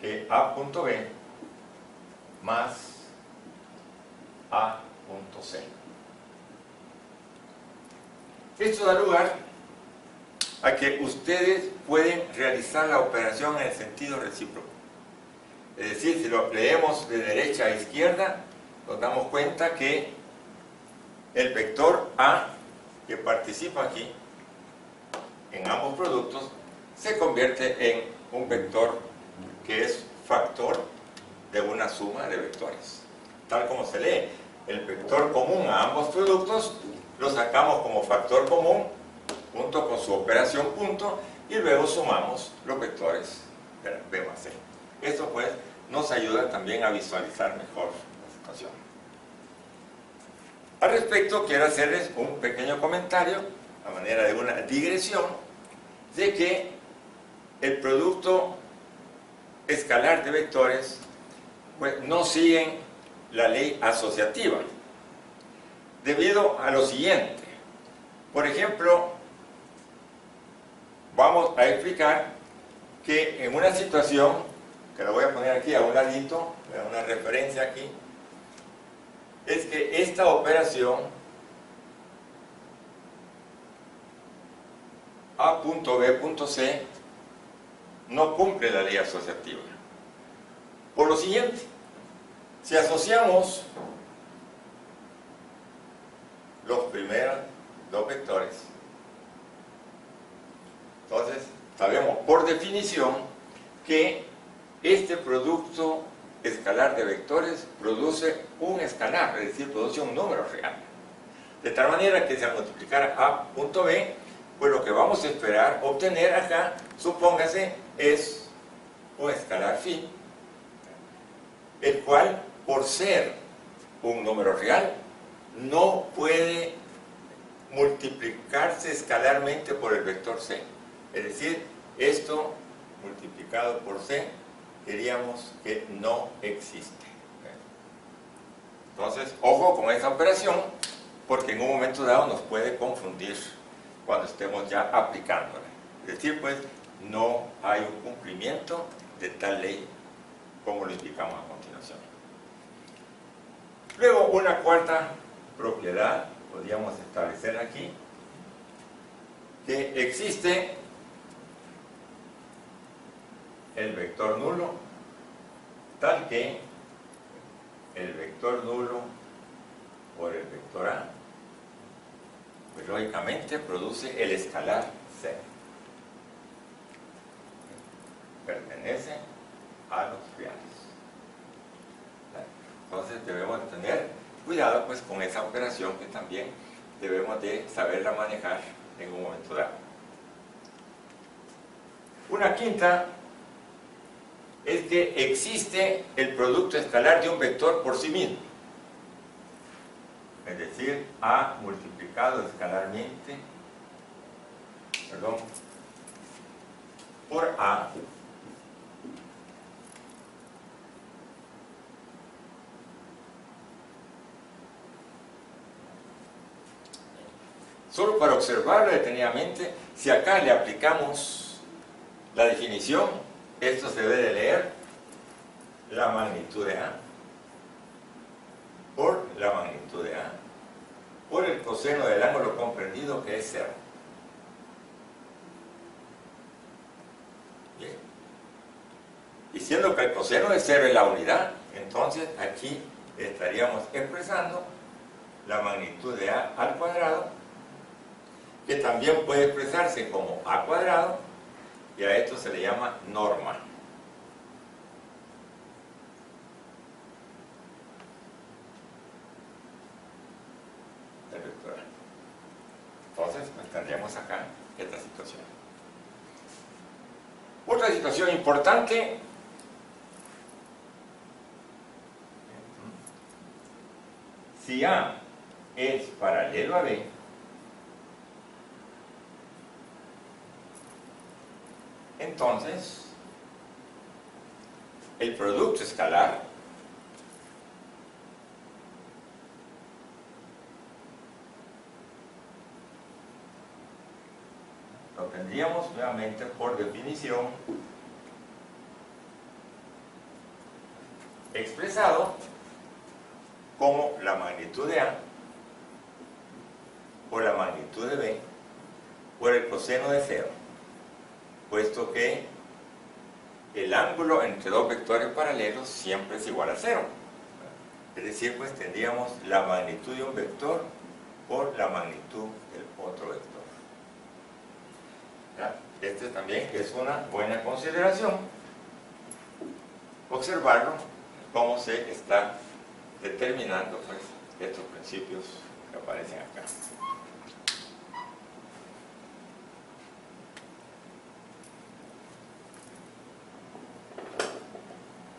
que A punto B más A punto C. Esto da lugar a que ustedes pueden realizar la operación en el sentido recíproco. Es decir, si lo leemos de derecha a izquierda, nos damos cuenta que el vector A, que participa aquí, en ambos productos, se convierte en un vector que es factor de una suma de vectores. Tal como se lee, el vector común a ambos productos lo sacamos como factor común junto con su operación punto y luego sumamos los vectores de B más C. Esto pues nos ayuda también a visualizar mejor la situación. Al respecto, quiero hacerles un pequeño comentario a manera de una digresión de que el producto escalar de vectores pues no siguen la ley asociativa debido a lo siguiente. Por ejemplo, vamos a explicar que en una situación, que lo voy a poner aquí a un ladito, una referencia aquí, es que esta operación A punto B punto C no cumple la ley asociativa. Por lo siguiente, Si asociamos los primeros dos vectores, entonces sabemos por definición que este producto escalar de vectores produce un escalar, es decir, produce un número real. De tal manera que si al multiplicar a punto B, pues lo que vamos a esperar obtener acá, supóngase, es un escalar phi, el cual, por ser un número real, no puede multiplicarse escalarmente por el vector c. Es decir, esto multiplicado por c, diríamos que no existe. Entonces, ojo con esa operación, porque en un momento dado nos puede confundir cuando estemos ya aplicándola. Es decir, pues, no hay un cumplimiento de tal ley como lo indicamos a continuación. Luego, una cuarta propiedad podríamos establecer aquí, que existe el vector nulo, tal que el vector nulo por el vector A, pues lógicamente produce el escalar C. Pertenece a los reales. Entonces debemos tener cuidado pues con esa operación, que también debemos de saberla manejar en un momento dado. Una quinta es que existe el producto escalar de un vector por sí mismo, es decir, A multiplicado escalarmente, por A solo para observarlo detenidamente. Si acá le aplicamos la definición, esto se debe de leer la magnitud de A por la magnitud de A por el coseno del ángulo comprendido, que es 0. Bien. Y siendo que el coseno de 0 es la unidad, entonces aquí estaríamos expresando la magnitud de A al cuadrado, que también puede expresarse como A cuadrado, y a esto se le llama norma. Del vector. Entonces, pues, tendríamos acá esta situación. Otra situación importante, si A es paralelo a B, entonces el producto escalar lo tendríamos nuevamente por definición expresado como la magnitud de A por la magnitud de B por el coseno de 0, puesto que el ángulo entre dos vectores paralelos siempre es igual a 0. Es decir, pues tendríamos la magnitud de un vector por la magnitud del otro vector. ¿Ya? Este también es una buena consideración, observarlo cómo se está determinando pues estos principios que aparecen acá.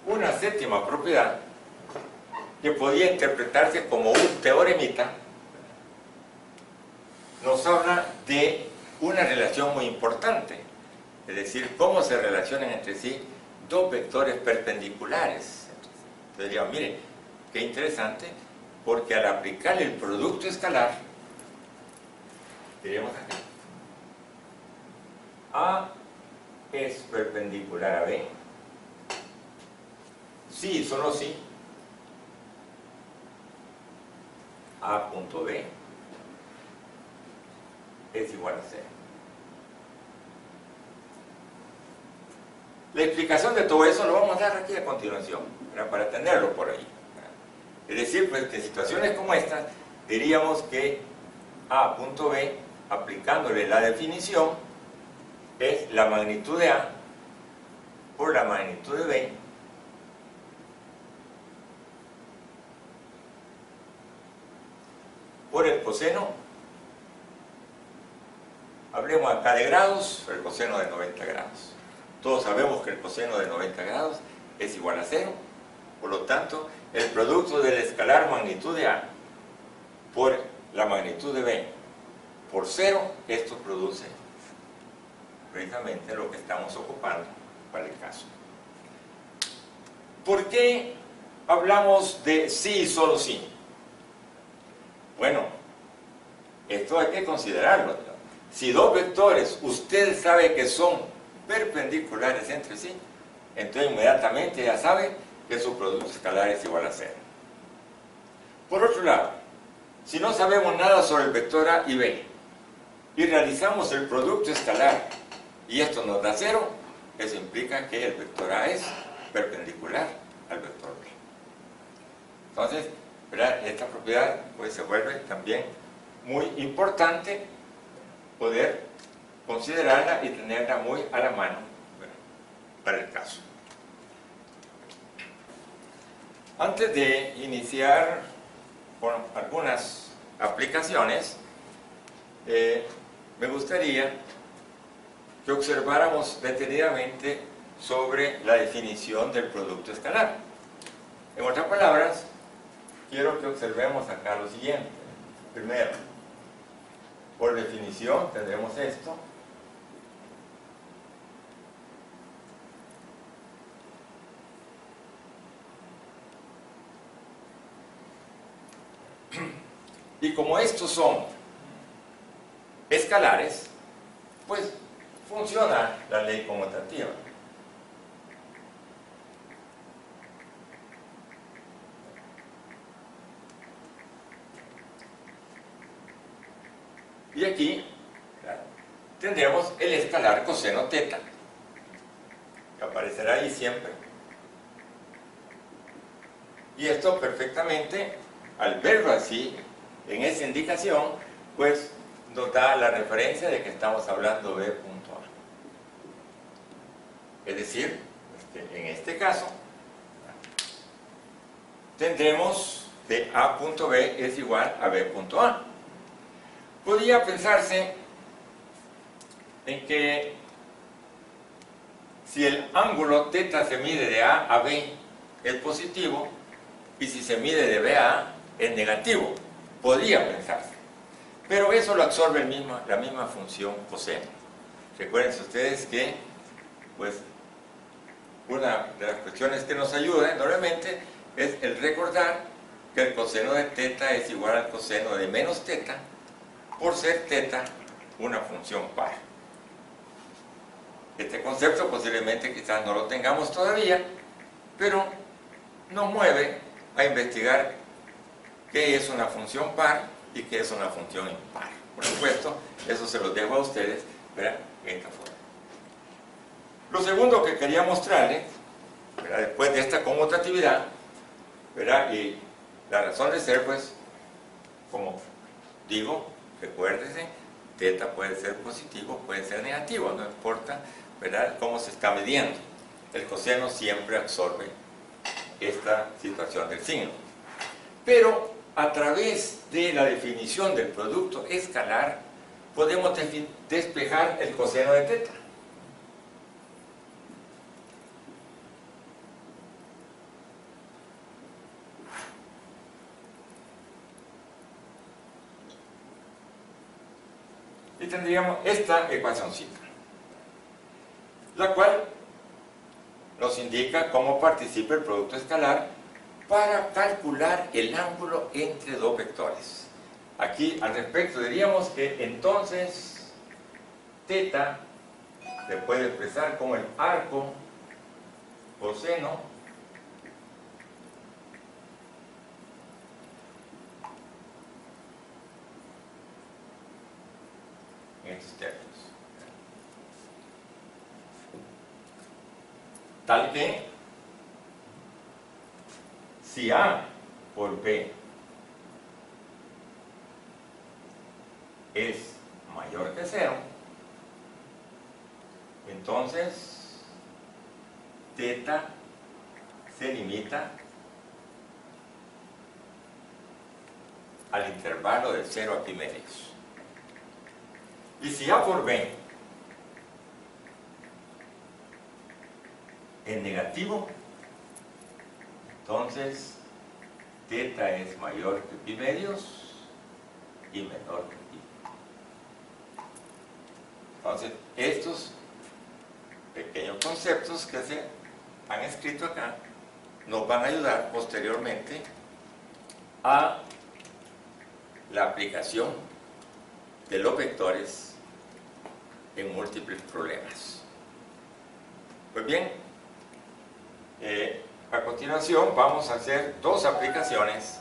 Una séptima propiedad, que podía interpretarse como un teoremita, nos habla de una relación muy importante, es decir, cómo se relacionan entre sí dos vectores perpendiculares. Entonces diríamos, miren, qué interesante, porque al aplicar el producto escalar, diríamos acá, A es perpendicular a B, sí, solo sí, A punto B es igual a C. La explicación de todo eso lo vamos a dar aquí a continuación, para tenerlo por ahí. Es decir, pues que en situaciones como estas, diríamos que A punto B, aplicándole la definición, es la magnitud de A por la magnitud de B por el coseno, hablemos acá de grados, el coseno de 90 grados. Todos sabemos que el coseno de 90 grados es igual a 0, por lo tanto, el producto del escalar magnitud de A por la magnitud de B por 0, esto produce precisamente lo que estamos ocupando para el caso. ¿Por qué hablamos de sí y solo sí? Bueno, esto hay que considerarlo. Si dos vectores usted sabe que son perpendiculares entre sí, entonces inmediatamente ya sabe que su producto escalar es igual a 0. Por otro lado, si no sabemos nada sobre el vector A y B y realizamos el producto escalar y esto nos da 0, eso implica que el vector A es perpendicular al vector B. Entonces, ¿verdad? Esta propiedad pues, se vuelve también muy importante poder considerarla y tenerla muy a la mano, ¿verdad?, para el caso. Antes de iniciar con algunas aplicaciones, me gustaría que observáramos detenidamente sobre la definición del producto escalar. En otras palabras, quiero que observemos acá lo siguiente. Primero, por definición tendremos esto. Y como estos son escalares, pues funciona la ley conmutativa. Y aquí tendremos el escalar coseno teta, que aparecerá ahí siempre. Y esto perfectamente, al verlo así, en esa indicación, pues nos da la referencia de que estamos hablando de punto A. Es decir, en este caso, tendremos que A punto B es igual a B punto A. Podría pensarse en que si el ángulo θ se mide de A a B es positivo y si se mide de B a A es negativo. Podría pensarse. Pero eso lo absorbe la misma función coseno. Recuerden ustedes que pues, una de las cuestiones que nos ayuda enormemente es el recordar que el coseno de θ es igual al coseno de menos θ por ser θ una función par. Este concepto posiblemente quizás no lo tengamos todavía, pero nos mueve a investigar qué es una función par y qué es una función impar. Por supuesto, eso se lo dejo a ustedes, ¿verdad?, en esta forma. Lo segundo que quería mostrarles, ¿verdad?, después de esta conmutatividad, ¿verdad?, y la razón de ser, pues, como digo, recuérdese, θ puede ser positivo, puede ser negativo, no importa, ¿verdad?, cómo se está midiendo. El coseno siempre absorbe esta situación del signo. Pero a través de la definición del producto escalar, podemos despejar el coseno de θ. Y tendríamos esta ecuacióncita, la cual nos indica cómo participa el producto escalar para calcular el ángulo entre dos vectores. Aquí al respecto diríamos que entonces θ se puede expresar como el arco coseno en estos términos. Tal que si A por B es mayor que 0, entonces θ se limita al intervalo de 0 a pi medios. Y si A por B es negativo, entonces θ es mayor que pi medios y menor que pi. Entonces, estos pequeños conceptos que se han escrito acá nos van a ayudar posteriormente a la aplicación de los vectores en múltiples problemas. Pues bien, a continuación vamos a hacer dos aplicaciones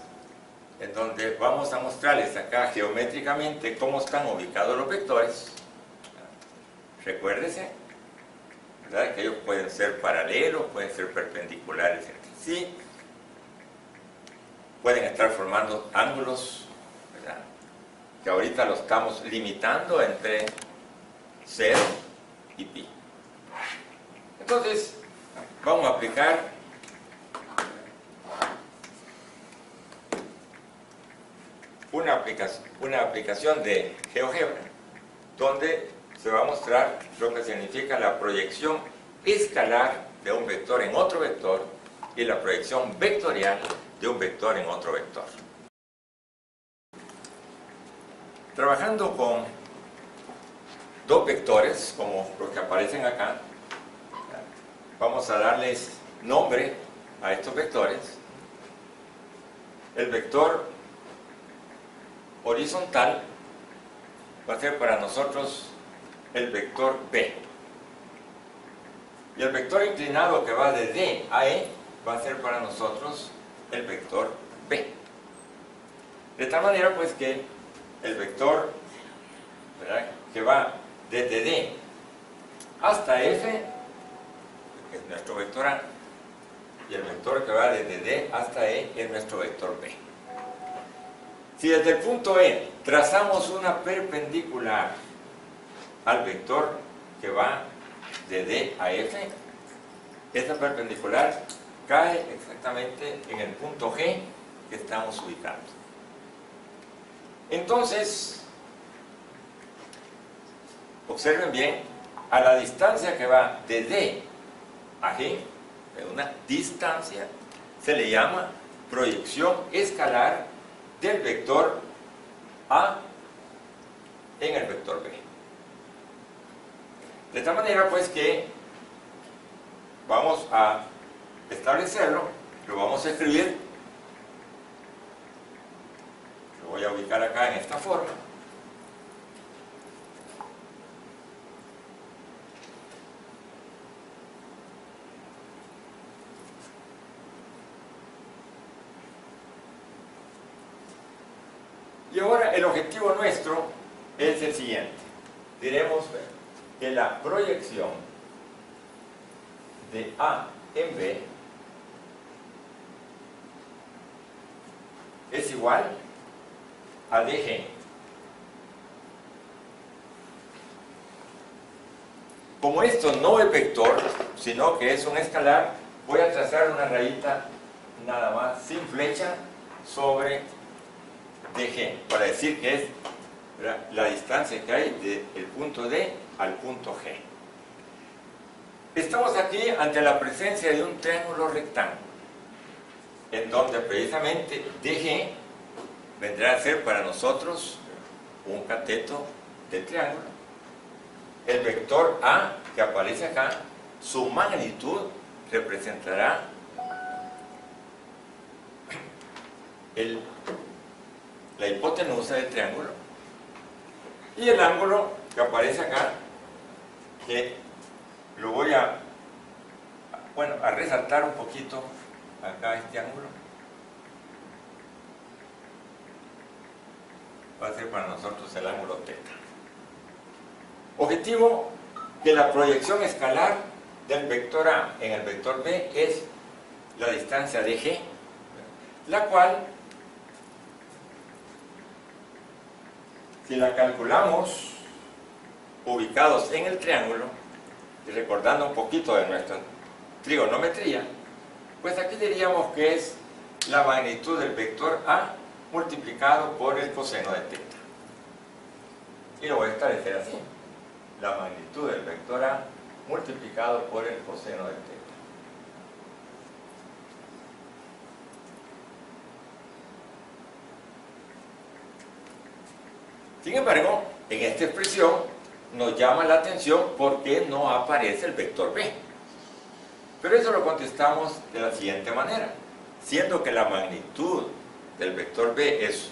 en donde vamos a mostrarles acá geométricamente cómo están ubicados los vectores. Recuérdese, ¿verdad?, que ellos pueden ser paralelos, pueden ser perpendiculares entre sí, pueden estar formando ángulos, ¿verdad?, que ahorita lo estamos limitando entre 0 y pi. Entonces, vamos a aplicar una aplicación de GeoGebra, donde se va a mostrar lo que significa la proyección escalar de un vector en otro vector y la proyección vectorial de un vector en otro vector. Trabajando con dos vectores, como los que aparecen acá, vamos a darles nombre a estos vectores. El vector horizontal va a ser para nosotros el vector B. Y el vector inclinado que va de D a E va a ser para nosotros el vector B. De tal manera pues que el vector, ¿verdad?, que va desde D hasta F, que es nuestro vector A, y el vector que va desde D hasta E es nuestro vector B. Si desde el punto E trazamos una perpendicular al vector que va de D a F, esta perpendicular cae exactamente en el punto G que estamos ubicando. Entonces, observen bien, a la distancia que va de D a G, de una distancia, se le llama proyección escalar del vector A en el vector B. De tal manera pues que vamos a establecerlo, lo vamos a escribir, lo voy a ubicar acá en esta forma. Y ahora el objetivo nuestro es el siguiente. Diremos que la proyección de A en B es igual a DG. Como esto no es vector, sino que es un escalar, voy a trazar una rayita nada más sin flecha sobre DG, para decir que es, ¿verdad?, la distancia que hay del punto D al punto G. Estamos aquí ante la presencia de un triángulo rectángulo, en donde precisamente DG vendrá a ser para nosotros un cateto del triángulo. El vector A que aparece acá, su magnitud representará la hipotenusa del triángulo, y el ángulo que aparece acá, que lo voy a resaltar un poquito acá, este ángulo va a ser para nosotros el ángulo θ. Objetivo de la proyección escalar del vector A en el vector B es la distancia de G. la cual, si la calculamos ubicados en el triángulo, y recordando un poquito de nuestra trigonometría, pues aquí diríamos que es la magnitud del vector A multiplicado por el coseno de teta. Y lo voy a establecer así: la magnitud del vector A multiplicado por el coseno de teta. Sin embargo, en esta expresión nos llama la atención porque no aparece el vector B. Pero eso lo contestamos de la siguiente manera: siendo que la magnitud del vector B es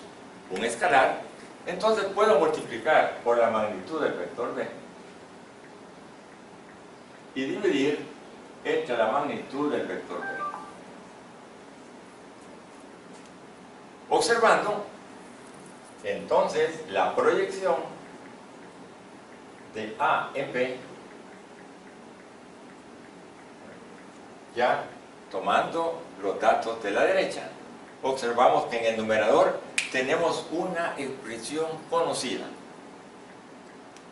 un escalar, entonces puedo multiplicar por la magnitud del vector B y dividir entre la magnitud del vector B. Observando entonces la proyección de A en B, ya tomando los datos de la derecha, observamos que en el numerador tenemos una expresión conocida,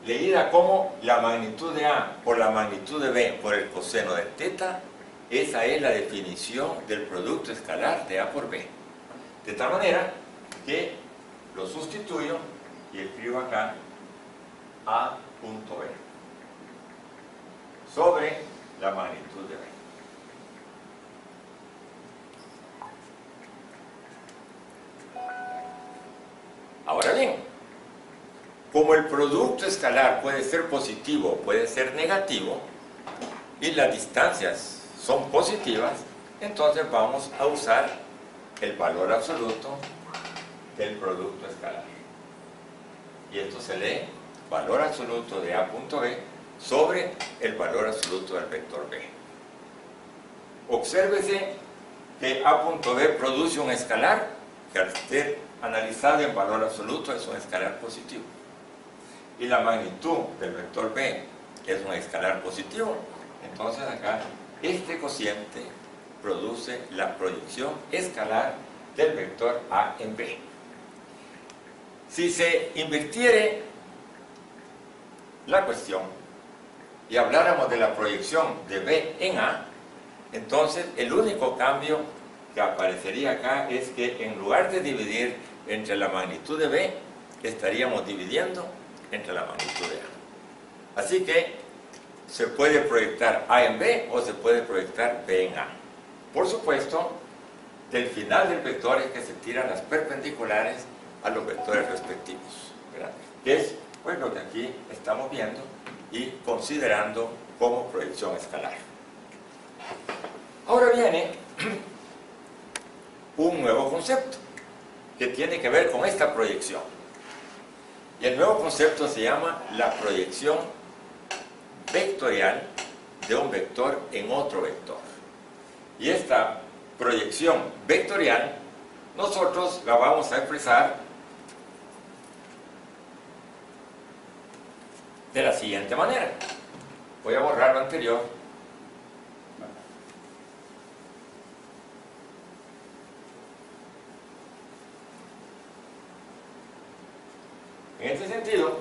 leída como la magnitud de A por la magnitud de B por el coseno de teta. Esa es la definición del producto escalar de A por B. De tal manera que lo sustituyo y escribo acá A punto B sobre la magnitud de B. Ahora bien, como el producto escalar puede ser positivo o puede ser negativo, y las distancias son positivas, entonces vamos a usar el valor absoluto del producto escalar. Y esto se lee valor absoluto de A punto B sobre el valor absoluto del vector B. Obsérvese que A punto B produce un escalar que al ser analizado en valor absoluto es un escalar positivo. Y la magnitud del vector B es un escalar positivo. Entonces acá este cociente produce la proyección escalar del vector A en B. Si se invirtiere la cuestión y habláramos de la proyección de B en A, entonces el único cambio que aparecería acá es que en lugar de dividir entre la magnitud de B, estaríamos dividiendo entre la magnitud de A. Así que se puede proyectar A en B o se puede proyectar B en A. Por supuesto, del final del vector es que se tiran las perpendiculares a los vectores respectivos, ¿verdad? Que es pues lo que aquí estamos viendo y considerando como proyección escalar. Ahora viene un nuevo concepto que tiene que ver con esta proyección. Y el nuevo concepto se llama la proyección vectorial de un vector en otro vector. Y esta proyección vectorial nosotros la vamos a expresar de la siguiente manera. Voy a borrar lo anterior. En este sentido,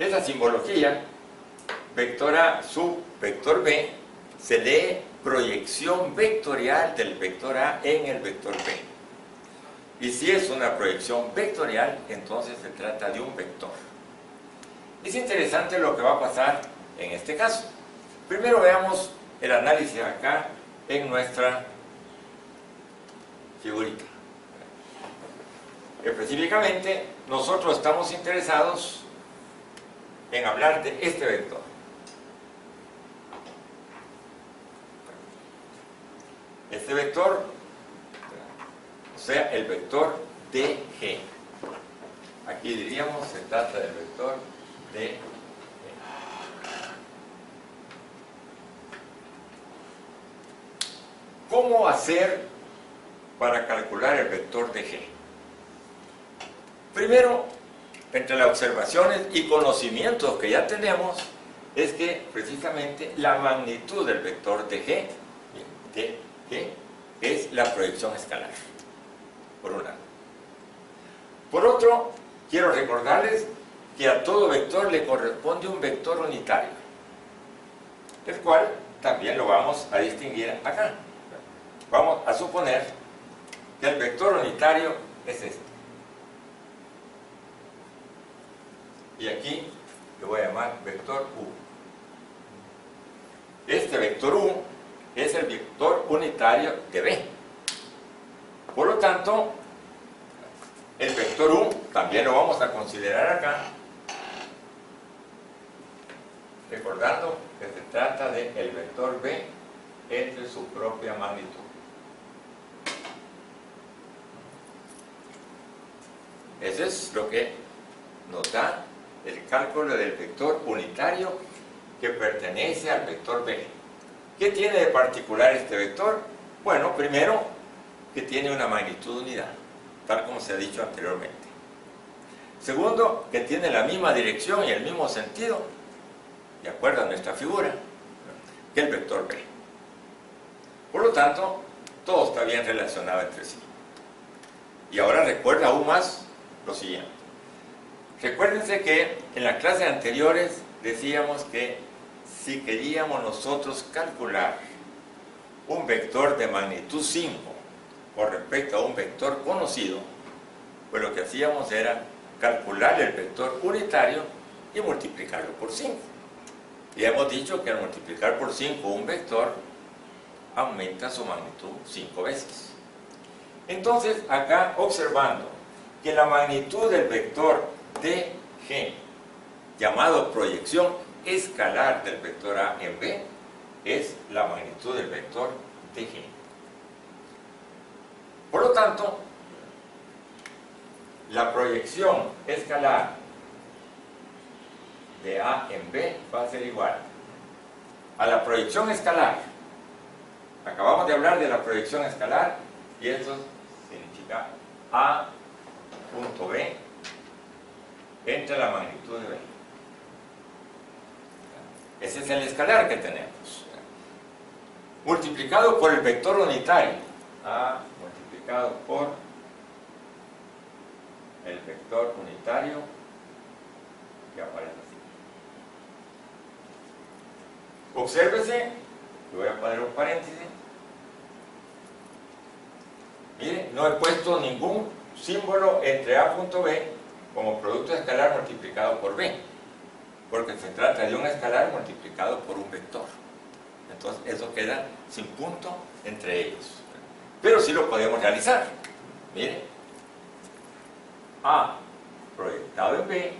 esa simbología, vector A sub vector B, se lee proyección vectorial del vector A en el vector B. Y si es una proyección vectorial, entonces se trata de un vector. Es interesante lo que va a pasar en este caso. Primero veamos el análisis acá en nuestra figurita. Específicamente, nosotros estamos interesados en hablar de este vector. Este vector, o sea, el vector DG. Aquí diríamos, se trata del vector DG. ¿Cómo hacer para calcular el vector DG? Primero, entre las observaciones y conocimientos que ya tenemos, es que precisamente la magnitud del vector de G es la proyección escalar, por un lado. Por otro, quiero recordarles que a todo vector le corresponde un vector unitario, el cual también lo vamos a distinguir acá. Vamos a suponer que el vector unitario es este. Y aquí lo voy a llamar vector U. Este vector U es el vector unitario de B. Por lo tanto, el vector U también lo vamos a considerar acá, recordando que se trata del vector B entre su propia magnitud. Eso es lo que nos da el cálculo del vector unitario que pertenece al vector B. ¿Qué tiene de particular este vector? Bueno, primero, que tiene una magnitud unidad, tal como se ha dicho anteriormente. Segundo, que tiene la misma dirección y el mismo sentido, de acuerdo a nuestra figura, que el vector B. Por lo tanto, todo está bien relacionado entre sí. Y ahora recuerda aún más lo siguiente. Recuérdense que en las clases anteriores decíamos que si queríamos nosotros calcular un vector de magnitud 5 con respecto a un vector conocido, pues lo que hacíamos era calcular el vector unitario y multiplicarlo por 5. Y hemos dicho que al multiplicar por 5 un vector aumenta su magnitud 5 veces. Entonces, acá observando que la magnitud del vector dG, llamado proyección escalar del vector A en B, es la magnitud del vector dG. Por lo tanto, la proyección escalar de A en B va a ser igual a la proyección escalar. Acabamos de hablar de la proyección escalar y eso significa A punto B entre la magnitud de B. Ese es el escalar que tenemos. Multiplicado por el vector unitario. A multiplicado por el vector unitario que aparece así. Obsérvese, yo voy a poner un paréntesis. Miren, no he puesto ningún símbolo entre A punto B como producto escalar multiplicado por B, porque se trata de un escalar multiplicado por un vector. Entonces eso queda sin punto entre ellos. Pero sí lo podemos realizar. Miren, A proyectado en B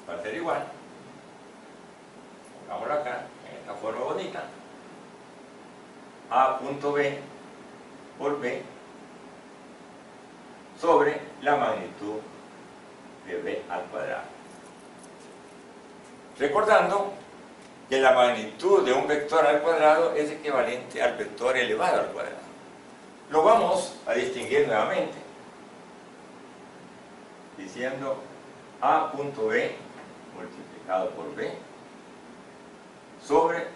va a ser igual, pongámoslo acá, en esta forma bonita, A punto B por B sobre la magnitud de B al cuadrado. Recordando que la magnitud de un vector al cuadrado es equivalente al vector elevado al cuadrado. Lo vamos a distinguir nuevamente diciendo A punto B multiplicado por B sobre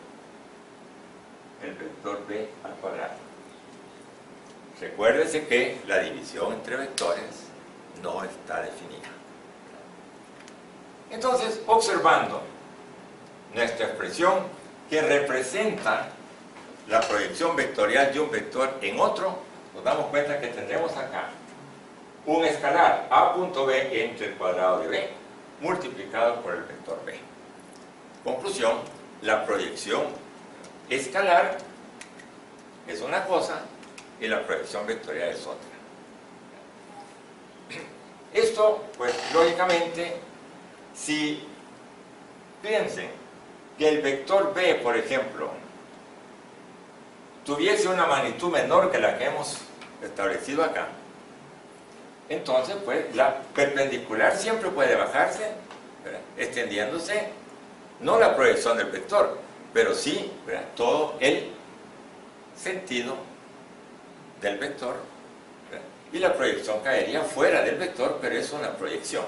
el vector B al cuadrado. Recuérdese que la división entre vectores no está definida. Entonces, observando nuestra expresión que representa la proyección vectorial de un vector en otro, nos damos cuenta que tendremos acá un escalar A punto B entre el cuadrado de B multiplicado por el vector B. Conclusión, la proyección escalar es una cosa y la proyección vectorial es otra. Esto, pues, lógicamente, si piensen que el vector B, por ejemplo, tuviese una magnitud menor que la que hemos establecido acá, entonces, pues, la perpendicular siempre puede bajarse, ¿verdad?, extendiéndose, no la proyección del vector, pero sí, ¿verdad?, todo el sentido del vector, ¿verdad?, y la proyección caería fuera del vector, pero es una proyección.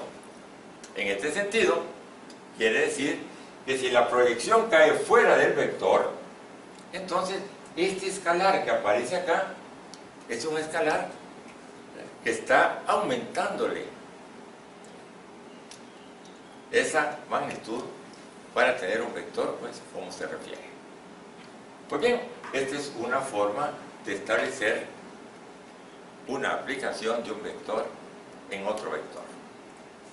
En este sentido, quiere decir que si la proyección cae fuera del vector, entonces este escalar que aparece acá es un escalar que está aumentándole esa magnitud para tener un vector, pues, como se refiere. Pues bien, esta es una forma de establecer una aplicación de un vector en otro vector.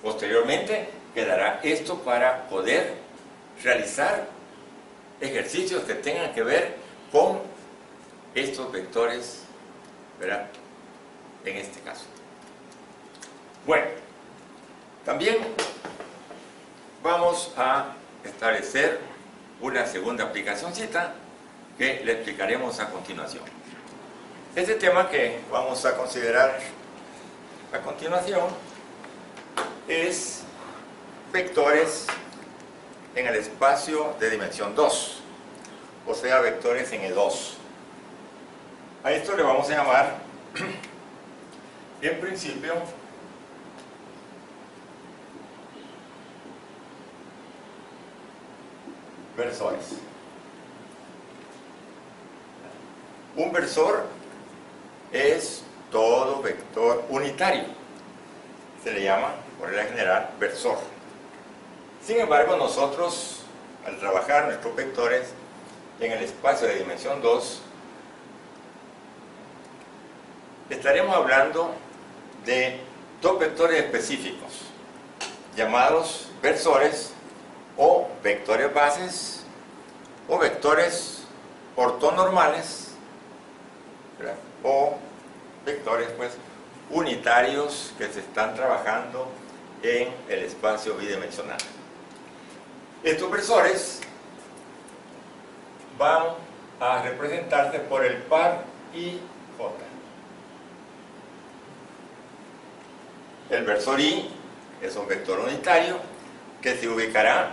Posteriormente quedará esto para poder realizar ejercicios que tengan que ver con estos vectores, ¿verdad?, en este caso. Bueno, también vamos a establecer una segunda aplicacióncita que le explicaremos a continuación. Este tema que vamos a considerar a continuación es vectores en el espacio de dimensión 2, o sea, vectores en E2. A esto le vamos a llamar, en principio, versores. Un versor es todo vector unitario. Se le llama, por regla general, versor. Sin embargo, nosotros, al trabajar nuestros vectores en el espacio de dimensión 2, estaremos hablando de dos vectores específicos, llamados versores o vectores bases o vectores ortonormales, ¿verdad?, o vectores, pues, unitarios que se están trabajando en el espacio bidimensional. Estos versores van a representarse por el par I, J. El versor I es un vector unitario que se ubicará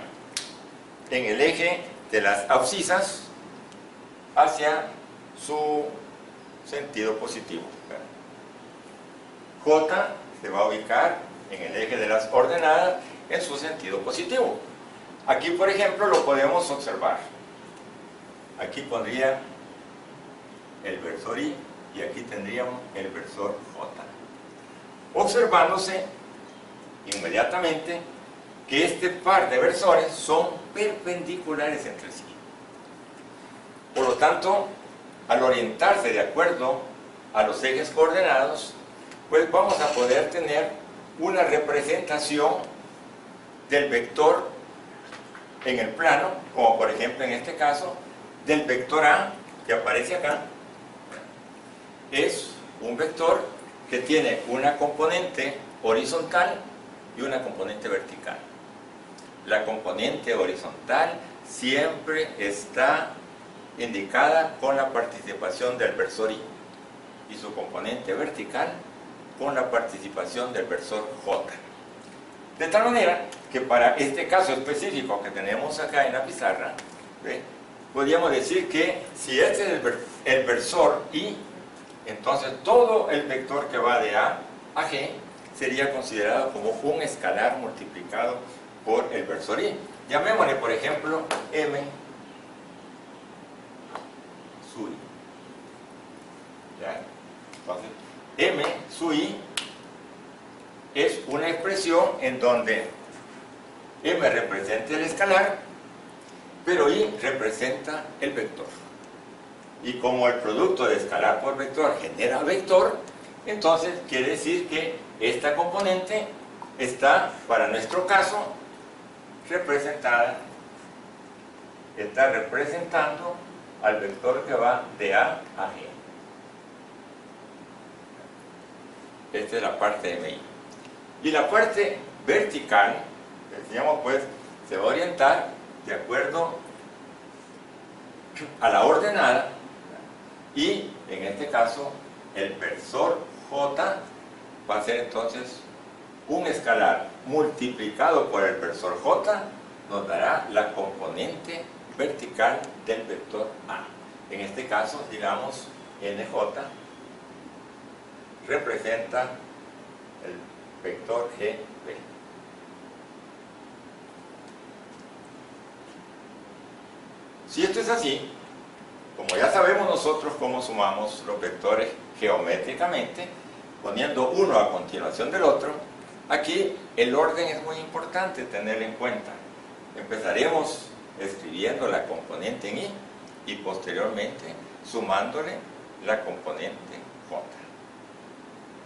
en el eje de las abscisas hacia su sentido positivo. J se va a ubicar en el eje de las ordenadas en su sentido positivo. Aquí, por ejemplo, lo podemos observar. Aquí pondría el versor I y aquí tendríamos el versor J. Observándose inmediatamente que este par de versores son perpendiculares entre sí. Por lo tanto, al orientarse de acuerdo a los ejes coordenados, pues vamos a poder tener una representación del vector en el plano, como por ejemplo en este caso, del vector A que aparece acá. Es un vector que tiene una componente horizontal y una componente vertical. La componente horizontal siempre está indicada con la participación del versor I y su componente vertical con la participación del versor J. De tal manera que para este caso específico que tenemos acá en la pizarra, podríamos decir que si este es el versor I, entonces todo el vector que va de A a G sería considerado como un escalar multiplicado por el versor I. Llamémosle, por ejemplo, M sub I. ¿Ya? Entonces, M sub I es una expresión en donde M representa el escalar, pero I representa el vector. Y como el producto de escalar por vector genera vector, entonces quiere decir que esta componente está, para nuestro caso, está representando al vector que va de A a G. Esta es la parte de MI. Y la parte vertical, decíamos, pues, se va a orientar de acuerdo a la ordenada, y en este caso el versor J va a ser entonces un escalar multiplicado por el versor J, nos dará la componente vertical del vector A. En este caso, digamos, NJ representa el vector GB. Si esto es así, como ya sabemos nosotros cómo sumamos los vectores geométricamente, poniendo uno a continuación del otro, aquí el orden es muy importante tenerlo en cuenta. Empezaremos escribiendo la componente en I y posteriormente sumándole la componente J.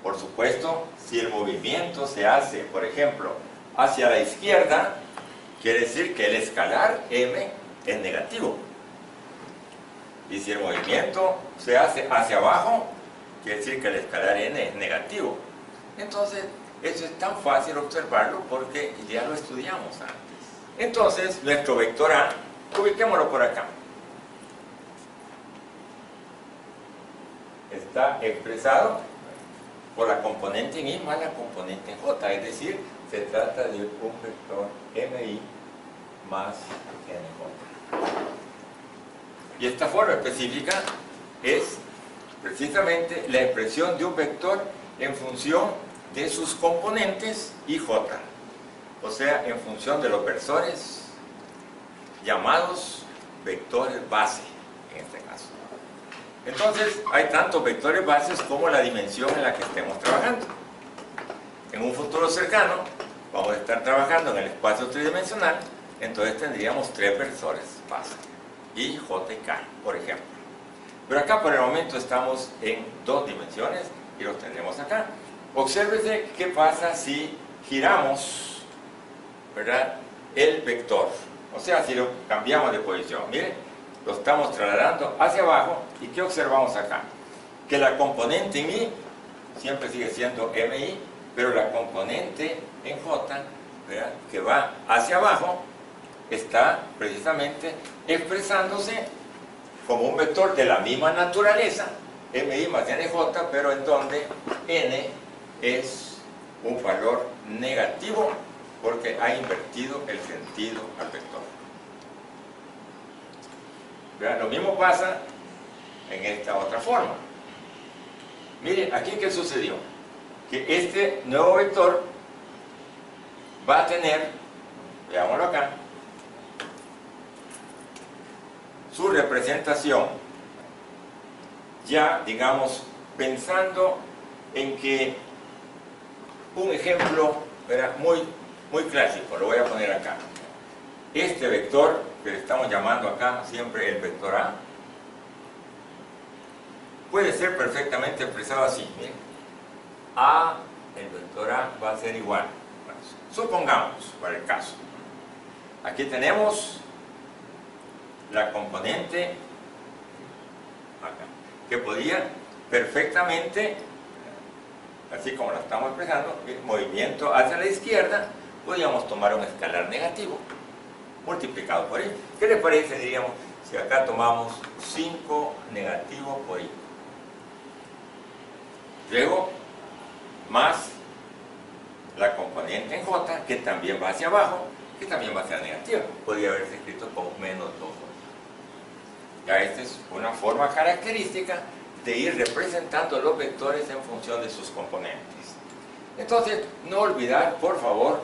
Por supuesto, si el movimiento se hace, por ejemplo, hacia la izquierda, quiere decir que el escalar M es negativo. Y si el movimiento se hace hacia abajo, quiere decir que el escalar N es negativo. Entonces, eso es tan fácil observarlo porque ya lo estudiamos antes. Entonces, nuestro vector A, ubiquémoslo por acá. Está expresado por la componente en I más la componente en J, es decir, se trata de un vector MI más NJ. Y esta forma específica es precisamente la expresión de un vector en función de sus componentes y J, o sea, en función de los vectores llamados vectores base, en este caso. Entonces, hay tantos vectores bases como la dimensión en la que estemos trabajando. En un futuro cercano, vamos a estar trabajando en el espacio tridimensional, entonces tendríamos 3 vectores bases, I, J y K, por ejemplo. Pero acá por el momento estamos en 2 dimensiones y los tendremos acá. Obsérvese qué pasa si giramos, ¿verdad?, el vector. O sea, si lo cambiamos de posición. Miren, lo estamos trasladando hacia abajo. ¿Y qué observamos acá? Que la componente en I siempre sigue siendo MI, pero la componente en J, ¿verdad?, que va hacia abajo, está precisamente expresándose como un vector de la misma naturaleza, MI más NJ, pero en donde N es un valor negativo porque ha invertido el sentido al vector. ¿Verdad? Lo mismo pasa en esta otra forma. Mire, aquí ¿qué sucedió? Que este nuevo vector va a tener, veámoslo acá, su representación ya, digamos, pensando en que un ejemplo era muy clásico, lo voy a poner acá. Este vector, que le estamos llamando acá siempre el vector A, puede ser perfectamente expresado así. Miren. A, el vector A va a ser igual. Bueno, supongamos, para el caso, aquí tenemos la componente acá, que podía perfectamente, así como la estamos expresando, el movimiento hacia la izquierda, podríamos tomar un escalar negativo multiplicado por I. ¿Qué les parece, diríamos, si acá tomamos 5 negativo por I? Luego, más la componente en J, que también va hacia abajo, que también va a ser negativa. Podría haberse escrito como menos 2. Ya esta es una forma característica de ir representando los vectores en función de sus componentes. Entonces, no olvidar, por favor,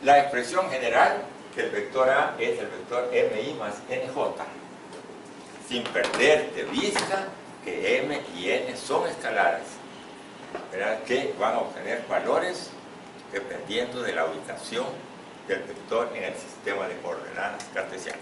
la expresión general, que el vector A es el vector MI más NJ, sin perder de vista que M y N son escalares, ¿verdad?, que van a obtener valores dependiendo de la ubicación del vector en el sistema de coordenadas cartesianas.